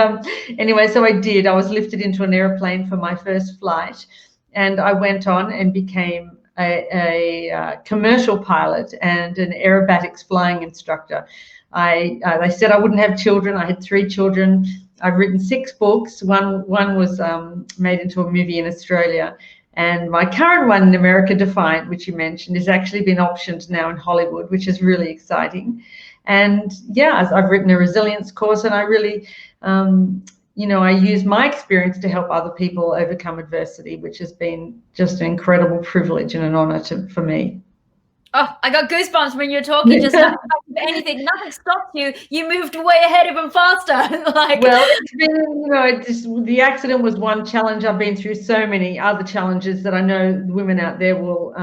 P: anyway, so I did. I was lifted into an aeroplane for my first flight, and I went on and became a commercial pilot and an aerobatics flying instructor. They said I wouldn't have children. I had 3 children. I've written 6 books. One was made into a movie in Australia, and my current one in America, Defiant, which you mentioned, has actually been optioned now in Hollywood, which is really exciting. And yeah, I've written a resilience course, and I really, you know, I use my experience to help other people overcome adversity, which has been just an incredible privilege and an honor for me.
A: Oh, I got goosebumps when you're talking. Just like anything, nothing stopped you. You moved way ahead even faster. Like,
P: well, it's been, you know, the accident was one challenge. I've been through so many other challenges that I know women out there will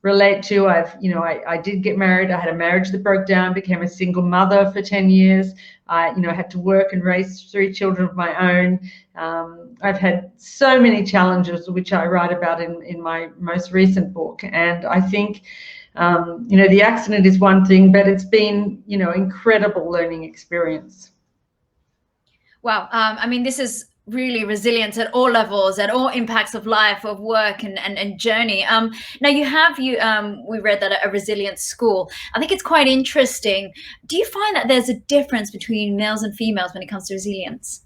P: relate to. I did get married. I had a marriage that broke down, became a single mother for 10 years. I had to work and raise 3 children of my own. I've had so many challenges, which I write about in my most recent book. And I think, the accident is one thing, but it's been, incredible learning experience.
A: Wow. I mean, this is really resilience at all levels, at all impacts of life, of work and journey. Now we read that at a resilience school. I think it's quite interesting. Do you find that there's a difference between males and females when it comes to resilience?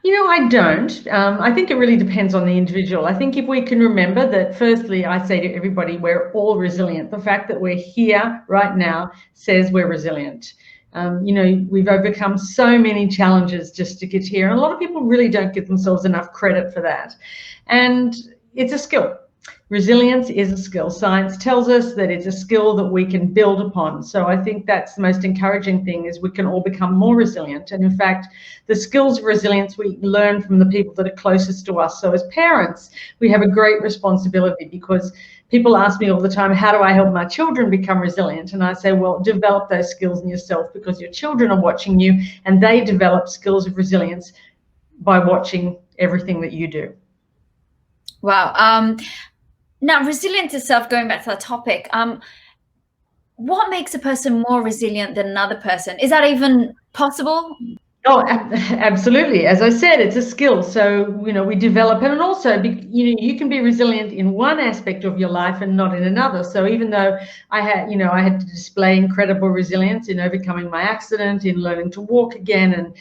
P: I don't. I think it really depends on the individual. I think if we can remember that, firstly, I say to everybody, we're all resilient. The fact that we're here right now says we're resilient. We've overcome so many challenges just to get here. And a lot of people really don't give themselves enough credit for that. And it's a skill. Resilience is a skill. Science tells us that it's a skill that we can build upon. So I think that's the most encouraging thing, is we can all become more resilient. And in fact, the skills of resilience we learn from the people that are closest to us. So as parents, we have a great responsibility, because people ask me all the time, how do I help my children become resilient? And I say, well, develop those skills in yourself, because your children are watching you and they develop skills of resilience by watching everything that you do.
A: Wow. Now, resilience itself, going back to that topic, what makes a person more resilient than another person? Is that even possible?
P: Oh, absolutely. As I said, it's a skill. So, we develop it, and also, you can be resilient in one aspect of your life and not in another. So even though I had to display incredible resilience in overcoming my accident, in learning to walk again, and,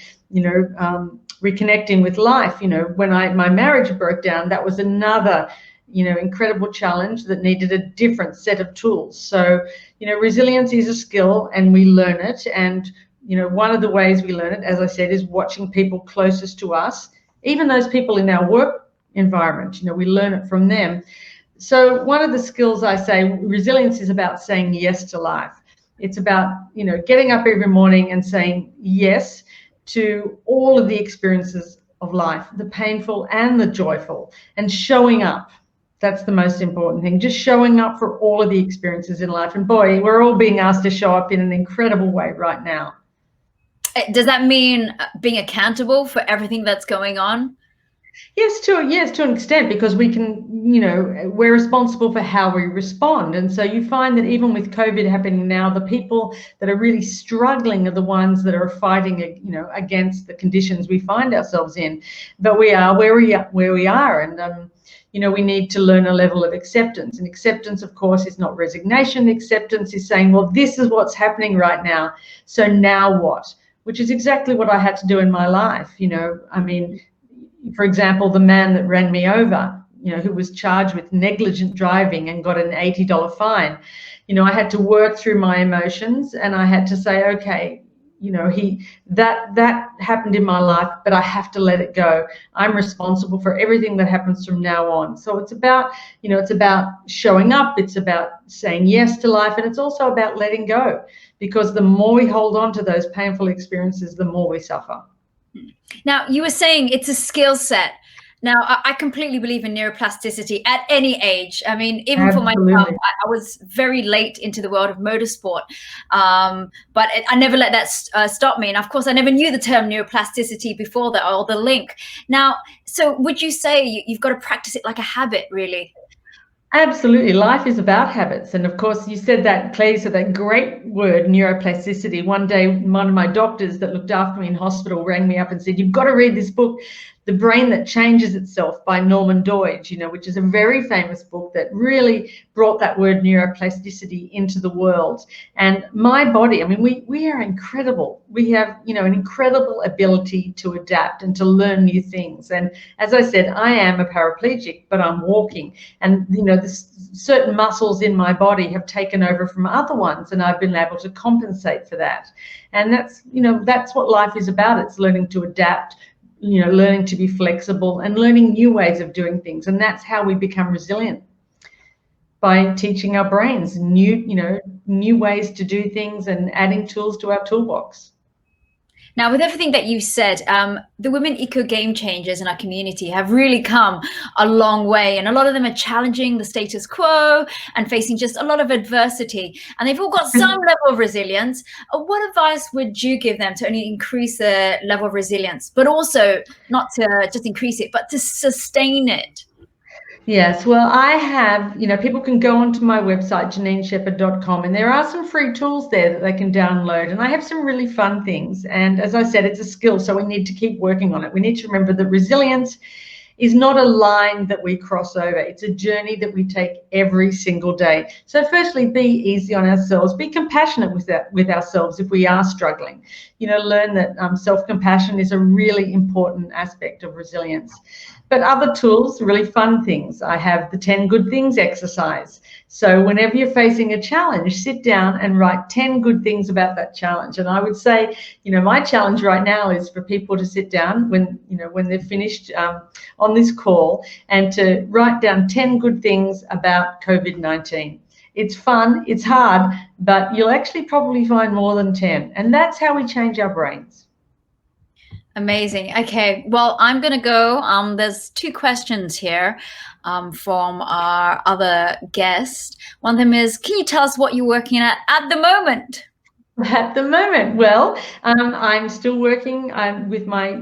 P: reconnecting with life, when my marriage broke down, that was another incredible challenge that needed a different set of tools. So, resilience is a skill, and we learn it. And, one of the ways we learn it, as I said, is watching people closest to us, even those people in our work environment, we learn it from them. So one of the skills, I say, resilience is about saying yes to life. It's about, getting up every morning and saying yes to all of the experiences of life, the painful and the joyful, and showing up. That's the most important thing, just showing up for all of the experiences in life. And boy, we're all being asked to show up in an incredible way right now.
A: Does that mean being accountable for everything that's going on?
P: Yes, to an extent, because we can, we're responsible for how we respond. And so you find that even with COVID happening now, the people that are really struggling are the ones that are fighting, against the conditions we find ourselves in. But we are where we are. And, we need to learn a level of acceptance. And acceptance, of course, is not resignation. Acceptance is saying, well, this is what's happening right now. So now what? Which is exactly what I had to do in my life. For example, the man that ran me over, who was charged with negligent driving and got an $80 fine. I had to work through my emotions, and I had to say, okay, that happened in my life, but I have to let it go. I'm responsible for everything that happens from now on. So it's about, it's about showing up. It's about saying yes to life. And it's also about letting go, because the more we hold on to those painful experiences, the more we suffer.
A: Now, you were saying it's a skill set. Now, I completely believe in neuroplasticity at any age. I mean, even
P: Absolutely.
A: For myself, I was very late into the world of motorsport, but I never let that stop me. And of course, I never knew the term neuroplasticity before that, or the link. Now, so would you say you've got to practice it like a habit, really?
P: Absolutely. Life is about habits. And of course, you said that, Claire, so that great word, neuroplasticity. One day, one of my doctors that looked after me in hospital rang me up and said, you've got to read this book, The Brain That Changes Itself by Norman Doidge, which is a very famous book that really brought that word neuroplasticity into the world. And my body, I mean, we are incredible. We have, an incredible ability to adapt and to learn new things. And as I said, I am a paraplegic, but I'm walking. And, certain muscles in my body have taken over from other ones, and I've been able to compensate for that. And that's, that's what life is about. It's learning to adapt, learning to be flexible and learning new ways of doing things. And that's how we become resilient, by teaching our brains new ways to do things and adding tools to our toolbox.
A: Now, with everything that you said, the women eco game changers in our community have really come a long way, and a lot of them are challenging the status quo and facing just a lot of adversity, and they've all got some level of resilience. What advice would you give them to only increase the level of resilience, but also not to just increase it, but to sustain it?
P: Yes, well, I have, people can go onto my website, JanineShepherd.com, and there are some free tools there that they can download. And I have some really fun things. And as I said, it's a skill, so we need to keep working on it. We need to remember that resilience is not a line that we cross over. It's a journey that we take every single day. So firstly, be easy on ourselves. Be compassionate with ourselves if we are struggling. Learn that self-compassion is a really important aspect of resilience. But other tools, really fun things. I have the 10 good things exercise. So whenever you're facing a challenge, sit down and write 10 good things about that challenge. And I would say, my challenge right now is for people to sit down when they're finished on this call and to write down 10 good things about COVID-19. It's fun, it's hard, but you'll actually probably find more than 10. And that's how we change our brains.
A: Amazing. Okay, well, I'm going to go. There's 2 questions here from our other guest. One of them is, can you tell us what you're working at the moment?
P: At the moment, well, I'm still working with my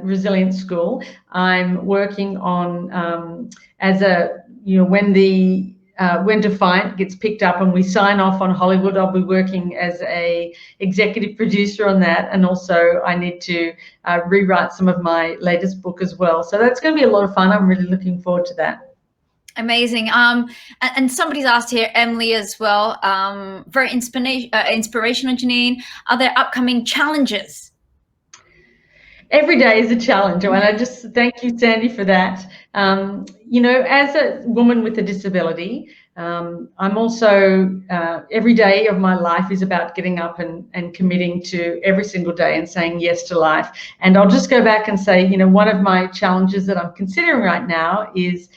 P: resilience school. I'm working on when Defiant gets picked up and we sign off on Hollywood, I'll be working as a executive producer on that, and also I need to rewrite some of my latest book as well. So that's going to be a lot of fun. I'm really looking forward to that.
A: Amazing. And somebody's asked here, Emily as well, very inspirational, Janine. Are there upcoming challenges?
P: Every day is a challenge, and I just thank you, Sandy, for that. As a woman with a disability, I'm also, every day of my life is about getting up and committing to every single day and saying yes to life. And I'll just go back and say, one of my challenges that I'm considering right now is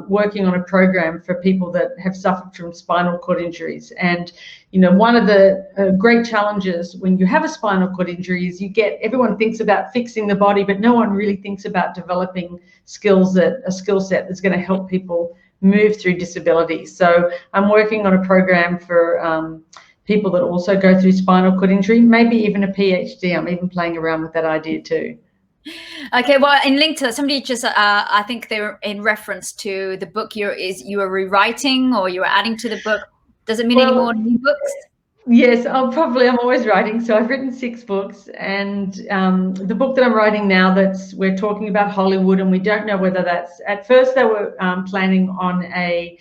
P: working on a program for people that have suffered from spinal cord injuries. And one of the great challenges when you have a spinal cord injury is everyone thinks about fixing the body, but no one really thinks about developing a skill set that's going to help people move through disability. So I'm working on a program for people that also go through spinal cord injury, maybe even a PhD. I'm even playing around with that idea too.
A: Okay, well, in link to that, somebody just, I think they were in reference to the book you were rewriting or you were adding to the book. Does it mean any more new books?
P: Yes, I'm always writing. So I've written 6 books, and the book that I'm writing now, we're talking about Hollywood, and we don't know whether that's, at first they were planning on a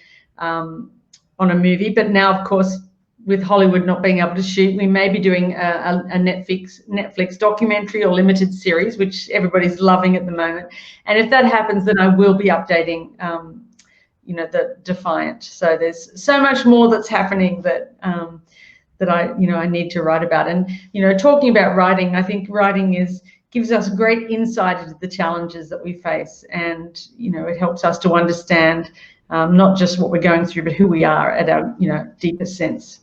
P: movie, but now of course with Hollywood not being able to shoot, we may be doing a Netflix documentary or limited series, which everybody's loving at the moment. And if that happens, then I will be updating the Defiant. So there's so much more that's happening that I need to write about. And talking about writing, I think writing gives us great insight into the challenges that we face, and it helps us to understand not just what we're going through, but who we are at our deepest sense.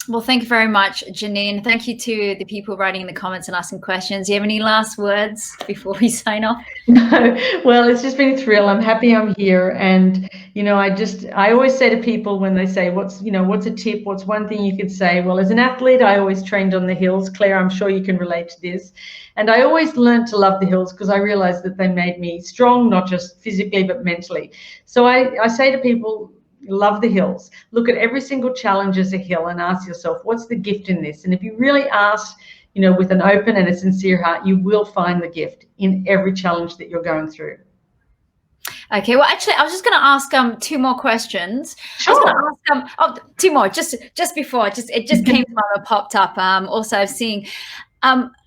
A: Well, thank you very much, Janine. Thank you to the people writing in the comments and asking questions. Do you have any last words before we sign off?
P: No. Well, it's just been a thrill. I'm happy I'm here. And, I always say to people when they say, what's a tip? What's one thing you could say? Well, as an athlete, I always trained on the hills. Claire, I'm sure you can relate to this. And I always learned to love the hills because I realized that they made me strong, not just physically, but mentally. So I say to people, love the hills. Look at every single challenge as a hill and ask yourself, what's the gift in this? And if you really ask, with an open and a sincere heart, you will find the gift in every challenge that you're going through.
A: Okay, well, actually, I was just going to ask 2 more questions.
P: Sure.
A: I was going to ask 2 more just before. It just came to mind and popped up. Also, I've seen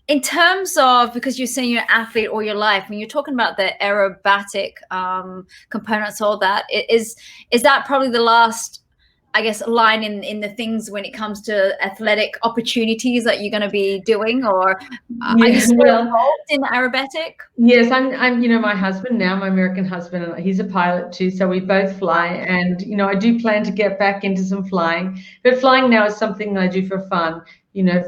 A: in terms of, because you're saying you're an athlete all your life, when you're talking about the aerobatic components, all that, is that probably the last, I guess, line in the things when it comes to athletic opportunities that you're going to be doing, or are you still involved in aerobatic?
P: Yes, I'm my husband now, my American husband, and he's a pilot too, so we both fly, and I do plan to get back into some flying, but flying now is something I do for fun.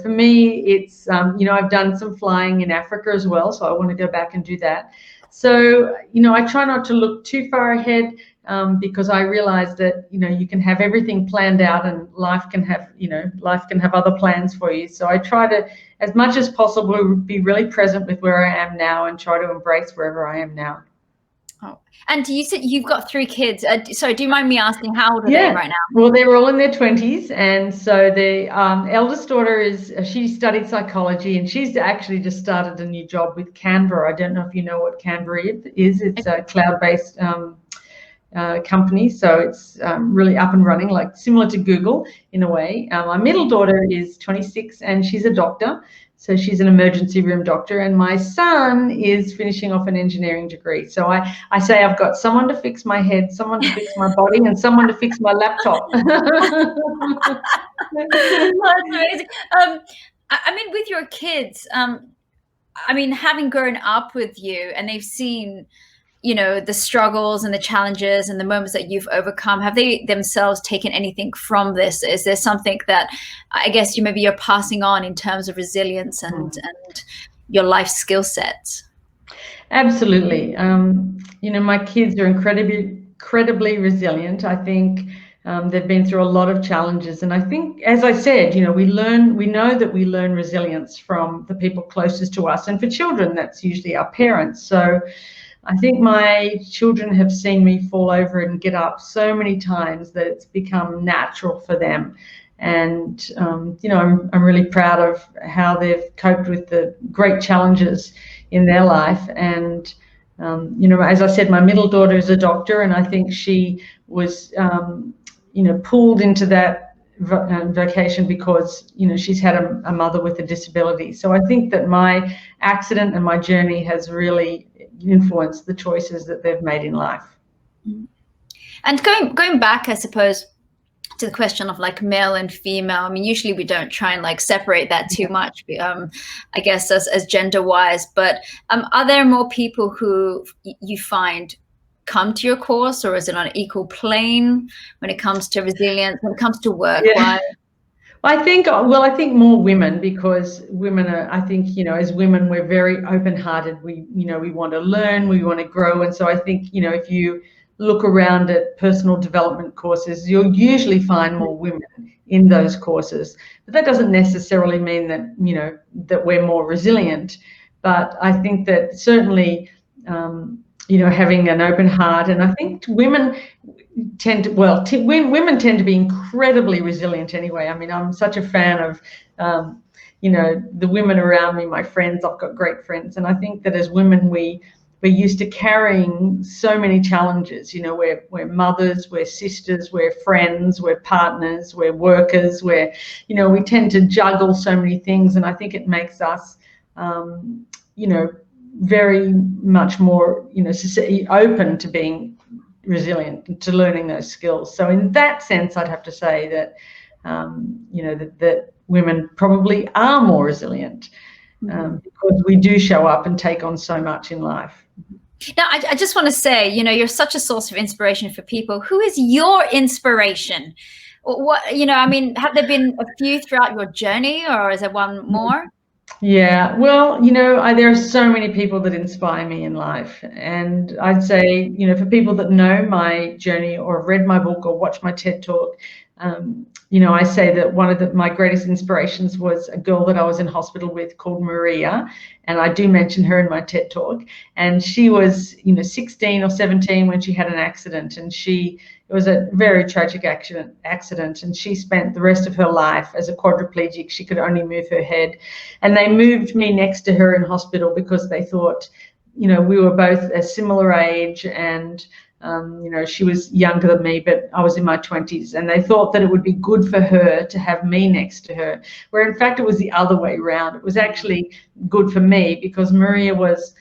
P: for me, it's, I've done some flying in Africa as well, so I want to go back and do that. So, I try not to look too far ahead because I realize that, you can have everything planned out and life can have other plans for you. So I try to, as much as possible, be really present with where I am now and try to embrace wherever I am now.
A: Oh, and you said you've got 3 kids. Sorry, do you mind me asking how old are they right now?
P: Well, they're all in their 20s, and so the eldest daughter she studied psychology, and she's actually just started a new job with Canva. I don't know if you know what Canva is. It's a cloud-based company, so it's really up and running, like similar to Google in a way. My middle daughter is 26, and she's a doctor. So she's an emergency room doctor, and my son is finishing off an engineering degree. So I say I've got someone to fix my head, someone to fix my body, and someone to fix my laptop.
A: That's amazing. I mean, with your kids, I mean, having grown up with you and they've seen, the struggles and the challenges and the moments that you've overcome, have they themselves taken anything from this? Is there something that I guess you're passing on in terms of resilience and your life skill sets?
P: Absolutely. My kids are incredibly resilient. I think they've been through a lot of challenges, and I think, as I said, we know that we learn resilience from the people closest to us, and for children, that's usually our parents. So I think my children have seen me fall over and get up so many times that it's become natural for them. And, I'm really proud of how they've coped with the great challenges in their life. And, as I said, my middle daughter is a doctor, and I think she was, pulled into that vocation because, she's had a mother with a disability. So I think that my accident and my journey has really influence the choices that they've made in life.
A: And going back, I suppose, to the question of like male and female, I mean, usually we don't try and like separate that too much, I guess, as gender wise, but are there more people who you find come to your course, or is it on an equal plane when it comes to resilience, when it comes to work?
P: Yeah. I think more women, because women are, I think, as women, we're very open-hearted. We want to learn, we want to grow. And so I think, if you look around at personal development courses, you'll usually find more women in those courses. But that doesn't necessarily mean that, that we're more resilient. But I think that certainly, having an open heart, and I think women women tend to be incredibly resilient anyway. I mean, I'm such a fan of, the women around me, my friends. I've got great friends. And I think that as women, we're used to carrying so many challenges. We're mothers, we're sisters, we're friends, we're partners, we're workers, we tend to juggle so many things. And I think it makes us, very much more, open to being resilient, to learning those skills. So in that sense, I'd have to say that that women probably are more resilient because we do show up and take on so much in life.
A: Now, I just want to say, you're such a source of inspiration for people. Who is your inspiration? What, I mean, have there been a few throughout your journey, or is there one more?
P: Yeah, well, there are so many people that inspire me in life. And I'd say, for people that know my journey or have read my book or watched my TED Talk, I say that one of my greatest inspirations was a girl that I was in hospital with called Maria. And I do mention her in my TED Talk. And she was, 16 or 17 when she had an accident. And it was a very tragic accident. And she spent the rest of her life as a quadriplegic. She could only move her head. And they moved me next to her in hospital because they thought, we were both a similar age, and she was younger than me, but I was in my 20s, and they thought that it would be good for her to have me next to her, where in fact it was the other way around. It was actually good for me because Maria was,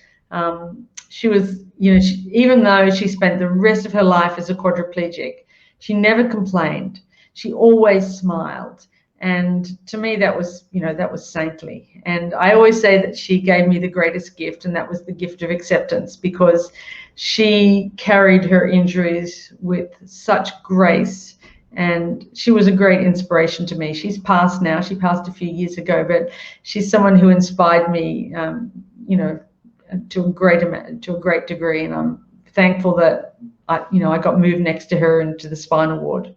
P: she was, even though she spent the rest of her life as a quadriplegic, she never complained. She always smiled. And to me, that was, that was saintly. And I always say that she gave me the greatest gift, and that was the gift of acceptance, because she carried her injuries with such grace And she was a great inspiration to me. She's passed now. She passed a few years ago, but she's someone who inspired me, to a great degree. And I'm thankful that I got moved next to her into the spinal ward.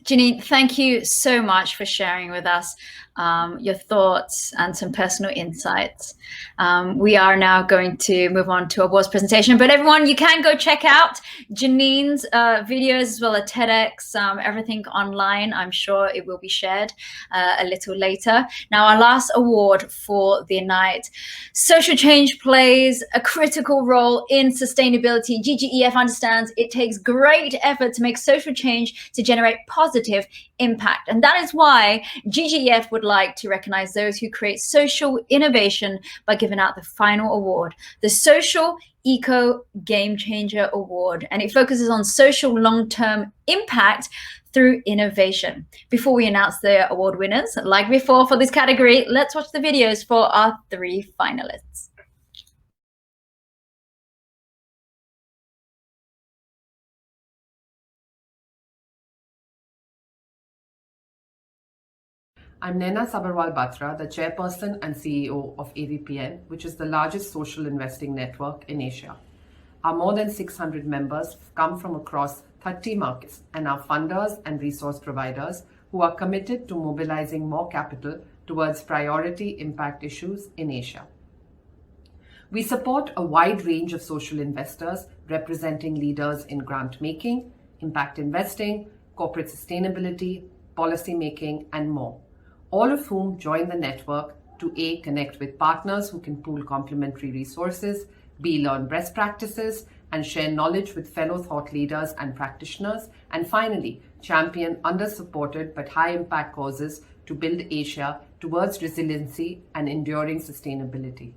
A: Janine, thank you so much for sharing with us your thoughts and some personal insights. We are now going to move on to awards presentation, but everyone, you can go check out Janine's videos as well as TEDx, everything online. I'm sure it will be shared a little later. Now, our last award for the night. Social change plays a critical role in sustainability. GGEF understands it takes great effort to make social change to generate positive impact. And that is why GGEF would like to recognize those who create social innovation by giving out the final award, the Social Eco Game Changer Award. And it focuses on social long-term impact through innovation. Before we announce the award winners, like before for this category, let's watch the videos for our 3 finalists.
Q: I'm Naina Sabarwal Batra, the chairperson and CEO of AVPN, which is the largest social investing network in Asia. Our more than 600 members come from across 30 markets and are funders and resource providers who are committed to mobilizing more capital towards priority impact issues in Asia. We support a wide range of social investors representing leaders in grant making, impact investing, corporate sustainability, policy making, and more, all of whom join the network to A, connect with partners who can pool complementary resources, B, learn best practices, and share knowledge with fellow thought leaders and practitioners, and finally, champion under-supported but high-impact causes to build Asia towards resiliency and enduring sustainability.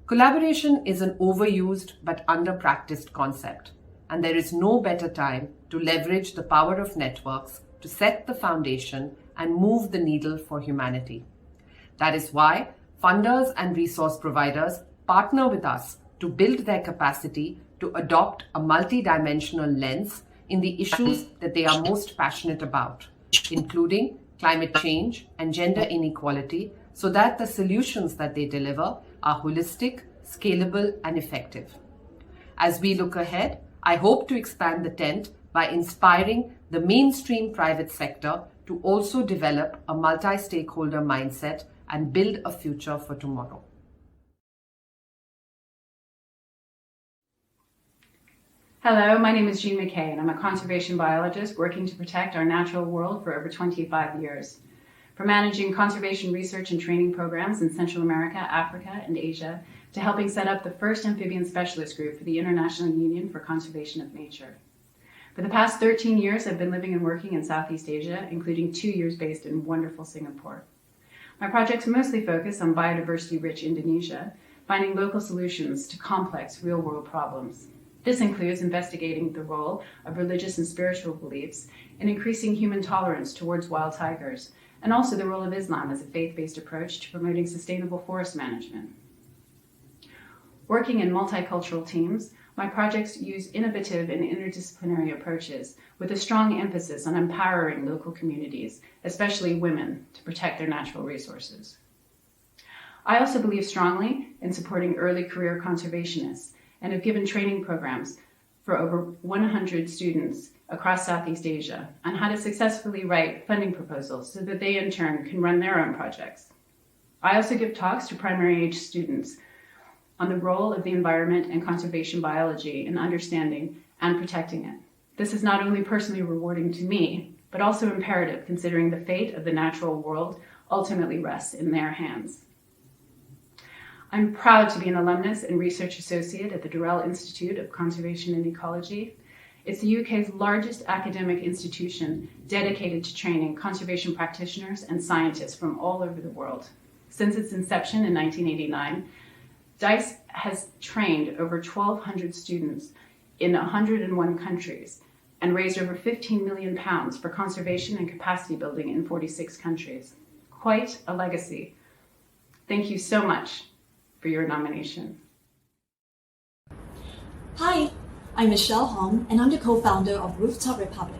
Q: Collaboration is an overused but under-practiced concept, and there is no better time to leverage the power of networks to set the foundation and move the needle for humanity. That is why funders and resource providers partner with us to build their capacity to adopt a multidimensional lens in the issues that they are most passionate about, including climate change and gender inequality, so that the solutions that they deliver are holistic, scalable, and effective. As we look ahead, I hope to expand the tent by inspiring the mainstream private sector to also develop a multi-stakeholder mindset and build a future for tomorrow.
R: Hello, my name is Jean McKay, and I'm a conservation biologist working to protect our natural world for over 25 years. From managing conservation research and training programs in Central America, Africa, and Asia, to helping set up the first amphibian specialist group for the International Union for Conservation of Nature. For the past 13 years, I've been living and working in Southeast Asia, including 2 years based in wonderful Singapore. My projects mostly focus on biodiversity-rich Indonesia, finding local solutions to complex real-world problems. This includes investigating the role of religious and spiritual beliefs in increasing human tolerance towards wild tigers, and also the role of Islam as a faith-based approach to promoting sustainable forest management. Working in multicultural teams, my projects use innovative and interdisciplinary approaches with a strong emphasis on empowering local communities, especially women, to protect their natural resources. I also believe strongly in supporting early career conservationists and have given training programs for over 100 students across Southeast Asia on how to successfully write funding proposals so that they in turn can run their own projects. I also give talks to primary age students on the role of the environment and conservation biology in understanding and protecting it. This is not only personally rewarding to me, but also imperative considering the fate of the natural world ultimately rests in their hands. I'm proud to be an alumnus and research associate at the Durrell Institute of Conservation and Ecology. It's the UK's largest academic institution dedicated to training conservation practitioners and scientists from all over the world. Since its inception in 1989, DICE has trained over 1,200 students in 101 countries and raised over £15 million for conservation and capacity building in 46 countries. Quite a legacy. Thank you so much for your nomination.
S: Hi, I'm Michelle Hong, and I'm the co-founder of Rooftop Republic,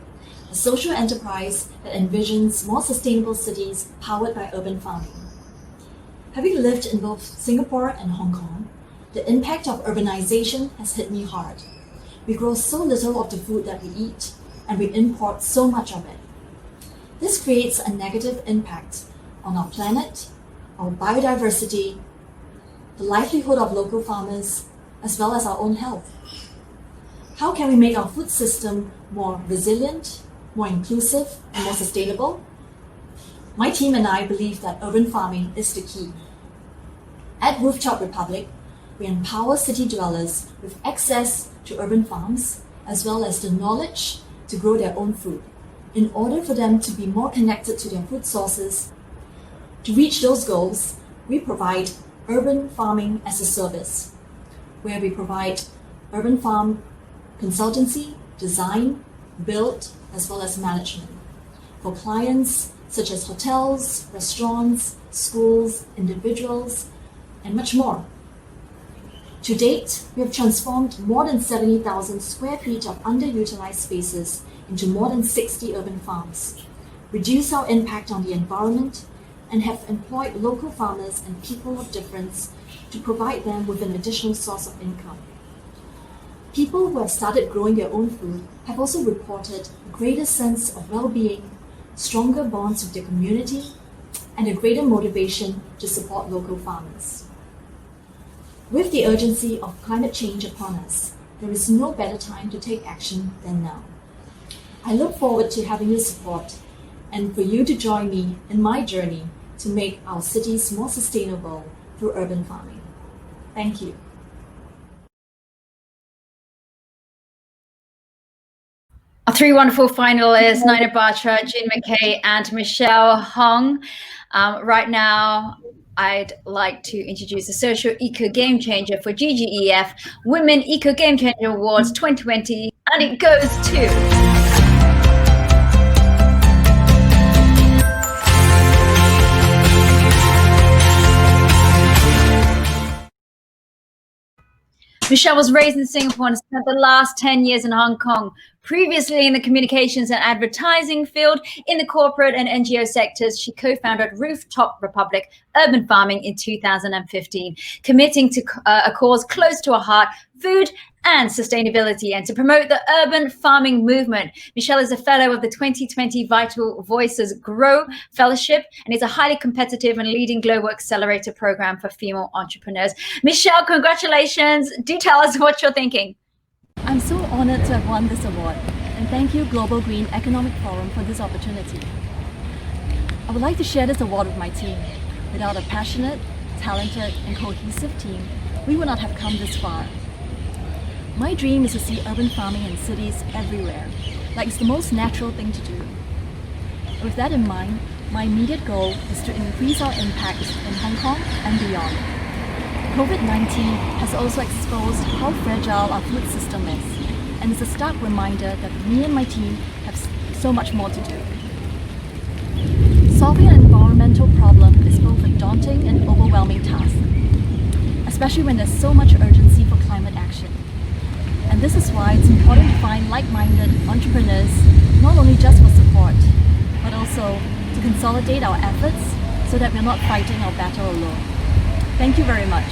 S: a a social enterprise that envisions more sustainable cities powered by urban farming. Having lived in both Singapore and Hong Kong, the impact of urbanization has hit me hard. We grow so little of the food that we eat, and we import so much of it. This creates a negative impact on our planet, our biodiversity, the livelihood of local farmers, as well as our own health. How can we make our food system more resilient, more inclusive, and more sustainable? My team and I believe that urban farming is the key. At Rooftop Republic, we empower city dwellers with access to urban farms, as well as the knowledge to grow their own food, in order for them to be more connected to their food sources. To reach those goals, we provide urban farming as a service, where we provide urban farm consultancy, design, build, as well as management for clients such as hotels, restaurants, schools, individuals, and much more. To date, we have transformed more than 70,000 square feet of underutilized spaces into more than 60 urban farms, reduced our impact on the environment, and have employed local farmers and people of difference to provide them with an additional source of income. People who have started growing their own food have also reported a greater sense of well-being, stronger bonds with their community, and a greater motivation to support local farmers. With the urgency of climate change upon us, there is no better time to take action than now. I look forward to having your support and for you to join me in my journey to make our cities more sustainable through urban farming. Thank you.
A: Our three wonderful finalists, Nina Batra, Jean McKay, and Michelle Hong. Right now, I'd like to introduce the Social Eco Game Changer for GGEF Women Eco Game Changer Awards 2020, and it goes to... Michelle was raised in Singapore and spent the last 10 years in Hong Kong, previously in the communications and advertising field. In the corporate and NGO sectors, she co-founded Rooftop Republic Urban Farming in 2015, committing to a cause close to her heart, food and sustainability, and to promote the urban farming movement. Michelle is a fellow of the 2020 Vital Voices Grow Fellowship and is a highly competitive and leading global accelerator program for female entrepreneurs. Michelle, congratulations. Do tell us what you're thinking.
S: I'm so honored to have won this award, and thank you Global Green Economic Forum for this opportunity. I would like to share this award with my team. Without a passionate, talented and cohesive team, we would not have come this far. My dream is to see urban farming in cities everywhere, like it's the most natural thing to do. With that in mind, my immediate goal is to increase our impact in Hong Kong and beyond. COVID-19 has also exposed how fragile our food system is, and it's a stark reminder that me and my team have so much more to do. Solving an environmental problem is both a daunting and overwhelming task, especially when there's so much urgency for climate action. And this is why it's important to find like-minded entrepreneurs, not only just for support, but also to consolidate our efforts so that we're not fighting our battle alone. Thank you very much.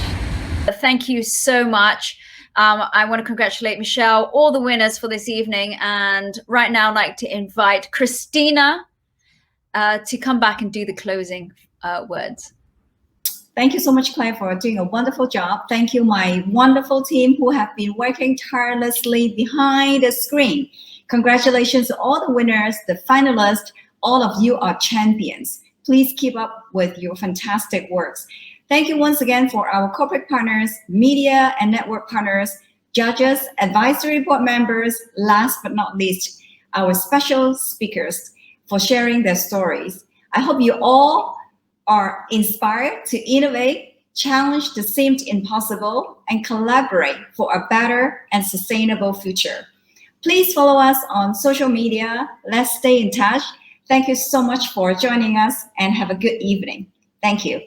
A: Thank you so much. I want to congratulate Michelle, all the winners for this evening. And right now I'd like to invite Christina to come back and do the closing words.
B: Thank you so much, Claire, for doing a wonderful job. Thank you, my wonderful team who have been working tirelessly behind the screen. Congratulations to all the winners, the finalists. All of you are champions. Please keep up with your fantastic works. Thank you once again for our corporate partners, media and network partners, judges, advisory board members, last but not least, our special speakers for sharing their stories. I hope you all are inspired to innovate, challenge the seemed impossible, and collaborate for a better and sustainable future. Please follow us on social media. Let's stay in touch. Thank you so much for joining us and have a good evening. Thank you.